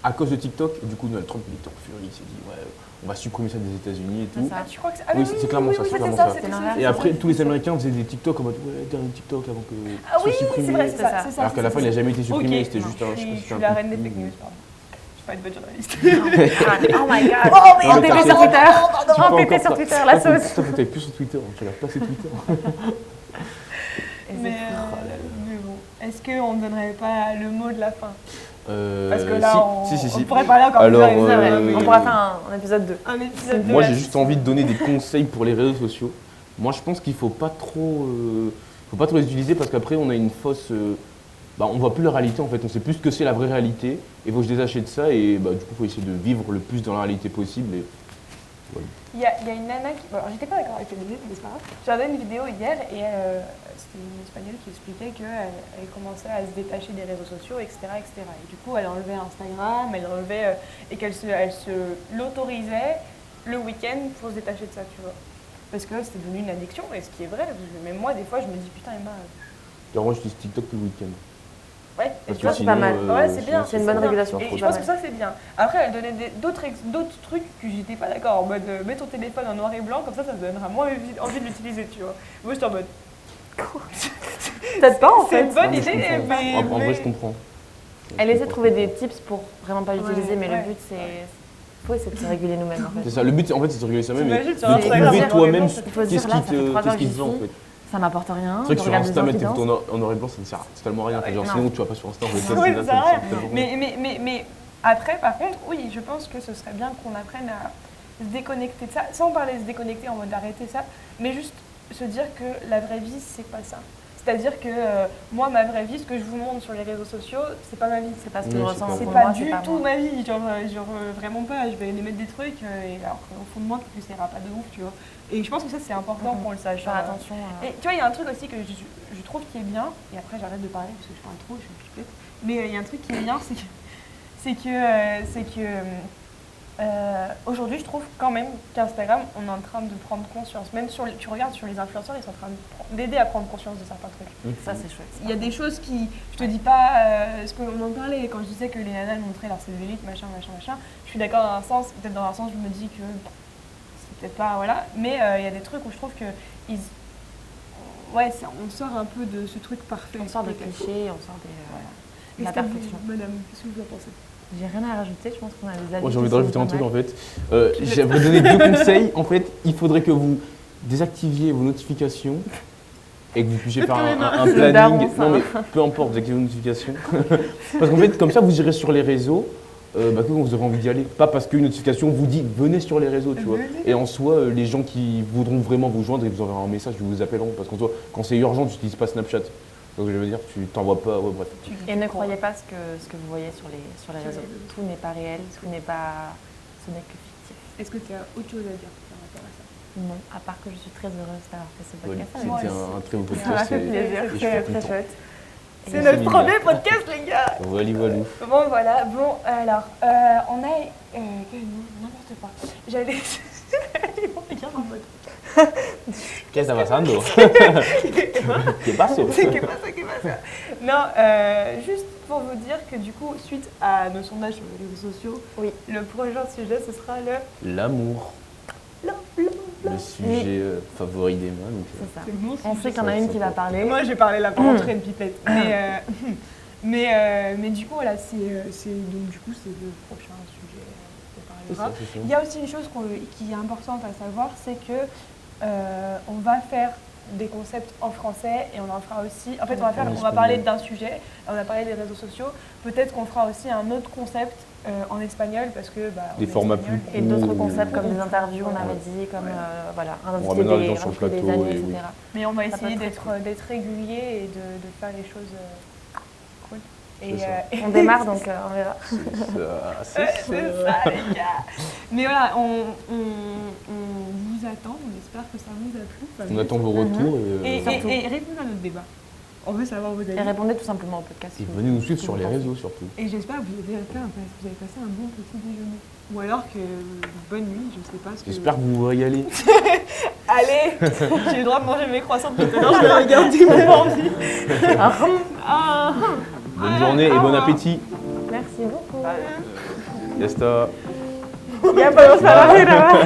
à cause de TikTok. Et du coup, Donald Trump, il était en furie. Il s'est dit, ouais, on va supprimer ça des États-Unis et tout. C'est ça. tu crois que c'est. Oui, c'est clairement ça, c'est clairement ça. c'était l'inverse. Et après, tous les Américains faisaient des TikTok en mode, ouais, dernier TikTok avant que Ah oui, soit supprimé. c'est vrai, c'est C'est ça. ça. c'est ça, Alors qu'à la c'est fin, il ça. n'a jamais été supprimé, Ok, c'était non, juste un. Je suis c'était un la peu reine des plus- fake news, pardon. Je suis pas une bonne journaliste. Oh my god. Oh, mais Non, En mais PP t'as sur raison. Twitter. Tu peux En PP encore sur pas- Twitter, la sauce. Putain, faut que t'ailles plus sur Twitter, je regarde pas ces Twitter. Et c'est Mais fou. mais bon, est-ce qu'on ne donnerait pas le mot de la fin? Euh, Parce que là, si. on pourrait parler encore Alors, plusieurs heures, mais- On pourra faire un épisode 2. un épisode de Moi, la- j'ai juste envie de donner des conseils pour les réseaux sociaux. Moi, je pense qu'il faut pas trop les utiliser parce qu'après, on a une fausse. On voit plus la réalité en fait, on sait plus ce que c'est la vraie réalité. Et il faut que je désachète ça et du coup, il faut essayer de vivre le plus dans la réalité possible. Et Il y a une nana qui. Bon, alors, j'étais pas d'accord avec elle, mais c'est pas grave. J'ai regardé une vidéo hier et c'était une espagnole qui expliquait qu'elle commençait à se détacher des réseaux sociaux, etc., etc. Et du coup, elle enlevait Instagram, elle enlevait. Et qu'elle se l'autorisait le week-end pour se détacher de ça, tu vois. Parce que c'était devenu une addiction, et ce qui est vrai, parce que même moi, des fois, je me dis putain, Emma. alors, moi, j'utilise TikTok tout le week-end. Ouais, et Parce tu vois, que c'est pas mal. sinon, Ouais, c'est bien, c'est une bonne bien. régulation, Et je trouve je pas pense que mal. ça, c'est bien. Après, elle donnait d'autres trucs que j'étais pas d'accord. En mode, mets ton téléphone en noir et blanc, comme ça te donnera moins envie de l'utiliser, tu vois. Moi, j'étais en mode. Peut-être pas en C'est fait. une bonne Non, mais je idée, comprends. mais. En vrai, je comprends. Elle essaie de trouver des tips pour vraiment pas l'utiliser, Ouais, mais ouais. le but c'est. Faut essayer de se réguler nous-mêmes en C'est fait. ça, le but, en fait, c'est de réguler ça même et T'imagines, de sur Instagram, trouver en toi-même noir et blanc, Il faut se qu'est-ce dire là, qui ça fait 3 heures te que j'y vend en suis, fait. ça m'apporte rien. C'est vrai que je sur regarde des Insta, mettre infidences. ton en noir et blanc, ça ne sert totalement à rien. Enfin, genre, non. sinon, tu vas pas sur Insta, en fait. Oui, ça sert à rien. tellement rien. Mais après, par contre, oui, je pense que ce serait bien qu'on apprenne à se déconnecter de ça, sans parler de se déconnecter en mode d'arrêter ça, mais juste se dire que la vraie vie, c'est pas ça. C'est-à-dire que moi, ma vraie vie, ce que je vous montre sur les réseaux sociaux, c'est pas ma vie. C'est pas ce que Oui, je c'est ressens. pas C'est pour pas moi, du c'est pas tout moi. ma vie, genre vraiment pas. Je vais aller mettre des trucs, et alors qu'au fond de moi, peut-être que ça ira pas de ouf, tu vois. Et je pense que ça, c'est important qu'on le sache. Faire genre, attention. Et tu vois, il y a un truc aussi que je trouve qui est bien, et après j'arrête de parler parce que je parle trop, je suis pipette. Mais il y a un truc qui est bien, c'est que aujourd'hui, je trouve quand même qu'Instagram, on est en train de prendre conscience. Même tu regardes sur les influenceurs, ils sont en train d'aider à prendre conscience de certains trucs. Ça c'est chouette. Il y a des choses qui, je te dis pas ce qu'on en parlait quand je disais que les nanas montraient leur cellulite, machin. Je suis d'accord dans un sens, peut-être dans un sens, je me dis que c'est peut-être pas, voilà. Mais il y a des trucs où je trouve que on sort un peu de ce truc parfait. On sort des peut-être. clichés, on sort de la Qu'est-ce que vous- perfection. Madame, qu'est-ce que vous en pensez? J'ai rien à rajouter, je pense qu'on a des avis. Moi, j'ai qui envie de sont rajouter un pas truc mal. en fait. J'aimerais donner 2 conseils. En fait, il faudrait que vous désactiviez vos notifications et que vous puissiez faire un Le daron, planning. ça. Non, mais peu importe, désactivez vos notifications. Parce qu'en fait, comme ça, vous irez sur les réseaux. Que vous aurez envie d'y aller. Pas parce qu'une notification vous dit venez sur les réseaux, tu vois. Venez. Et en soi, les gens qui voudront vraiment vous joindre, ils vous enverront un message, ils vous appelleront. Parce qu'en soi, quand c'est urgent, tu n'utilises pas Snapchat. Donc je veux dire, tu t'envoies pas. Ouais, bref. Et ne croyez pas ce que vous voyez sur les réseaux. Tout n'est pas réel, ce n'est que fictif. Est-ce que tu as autre chose à dire par rapport à ça? Non, à part que je suis très heureuse d'avoir fait ce Voilà. podcast avec Moi C'était vous. un très beau Ça m'a podcast. fait plaisir, et je suis c'est content. très chouette. C'est Et- notre Lina. premier podcast, les gars! Voilà. Bon, voilà. Bon, alors, on a. N'importe quoi. J'allais. Ils vont regarder en mode. Qu'est-ce que está pasando? ¿Qué pasó? C'est pas ça. Non, juste pour vous dire que du coup, suite à nos sondages sur les réseaux sociaux, Oui. le prochain sujet, ce sera le. L'amour. Le sujet favori d'Emma. Donc, C'est ça. C'est mon On sujet. sait qu'il y en a une qui va parler. Moi, j'ai parlé là pendant très de pipette. Mais du coup, voilà, donc du coup, c'est le prochain sujet qu'on c'est parlera. ça, c'est ça. Il y a aussi une chose qui est importante à savoir, c'est que on va faire des concepts en français et on en fera aussi. En fait, on va En parler espagnol. d'un sujet. On a parlé des réseaux sociaux. Peut-être qu'on fera aussi un autre concept En espagnol, parce que. Des en formats espagnol, plus Et d'autres courts. concepts comme des interviews, on avait dit, comme voilà, On ramènera les gens sur le inviter des plateau amis, et etc. oui. Mais on va Ça peut essayer être d'être régulier et de faire les choses cool. Et, C'est ça. On démarre donc on verra. C'est c'est ça, les gars. Mais voilà, on vous attend, on espère que ça vous a plu. Enfin, On attend vos retours Et, Surtout. et répondez à notre débat. On veut savoir vos Et avis. répondez tout simplement au podcast. et si vous- venez nous suivre si sur vous les pensez. réseaux surtout. Et j'espère que vous avez passé un bon petit déjeuner. Ou alors que bonne nuit, je sais pas ce que. J'espère que vous vous régalez. Allez, j'ai le droit de manger mes croissants tout à l'heure, je vais regarder mon ordi. Ah, Bonne journée et bon appétit. Merci beaucoup. Yesta. ya podemos parar de grabar.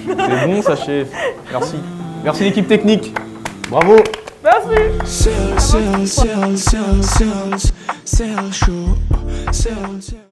C'est bon, ça chef. Merci. Merci l'équipe technique. Bravo. Merci. Sales show. Sales.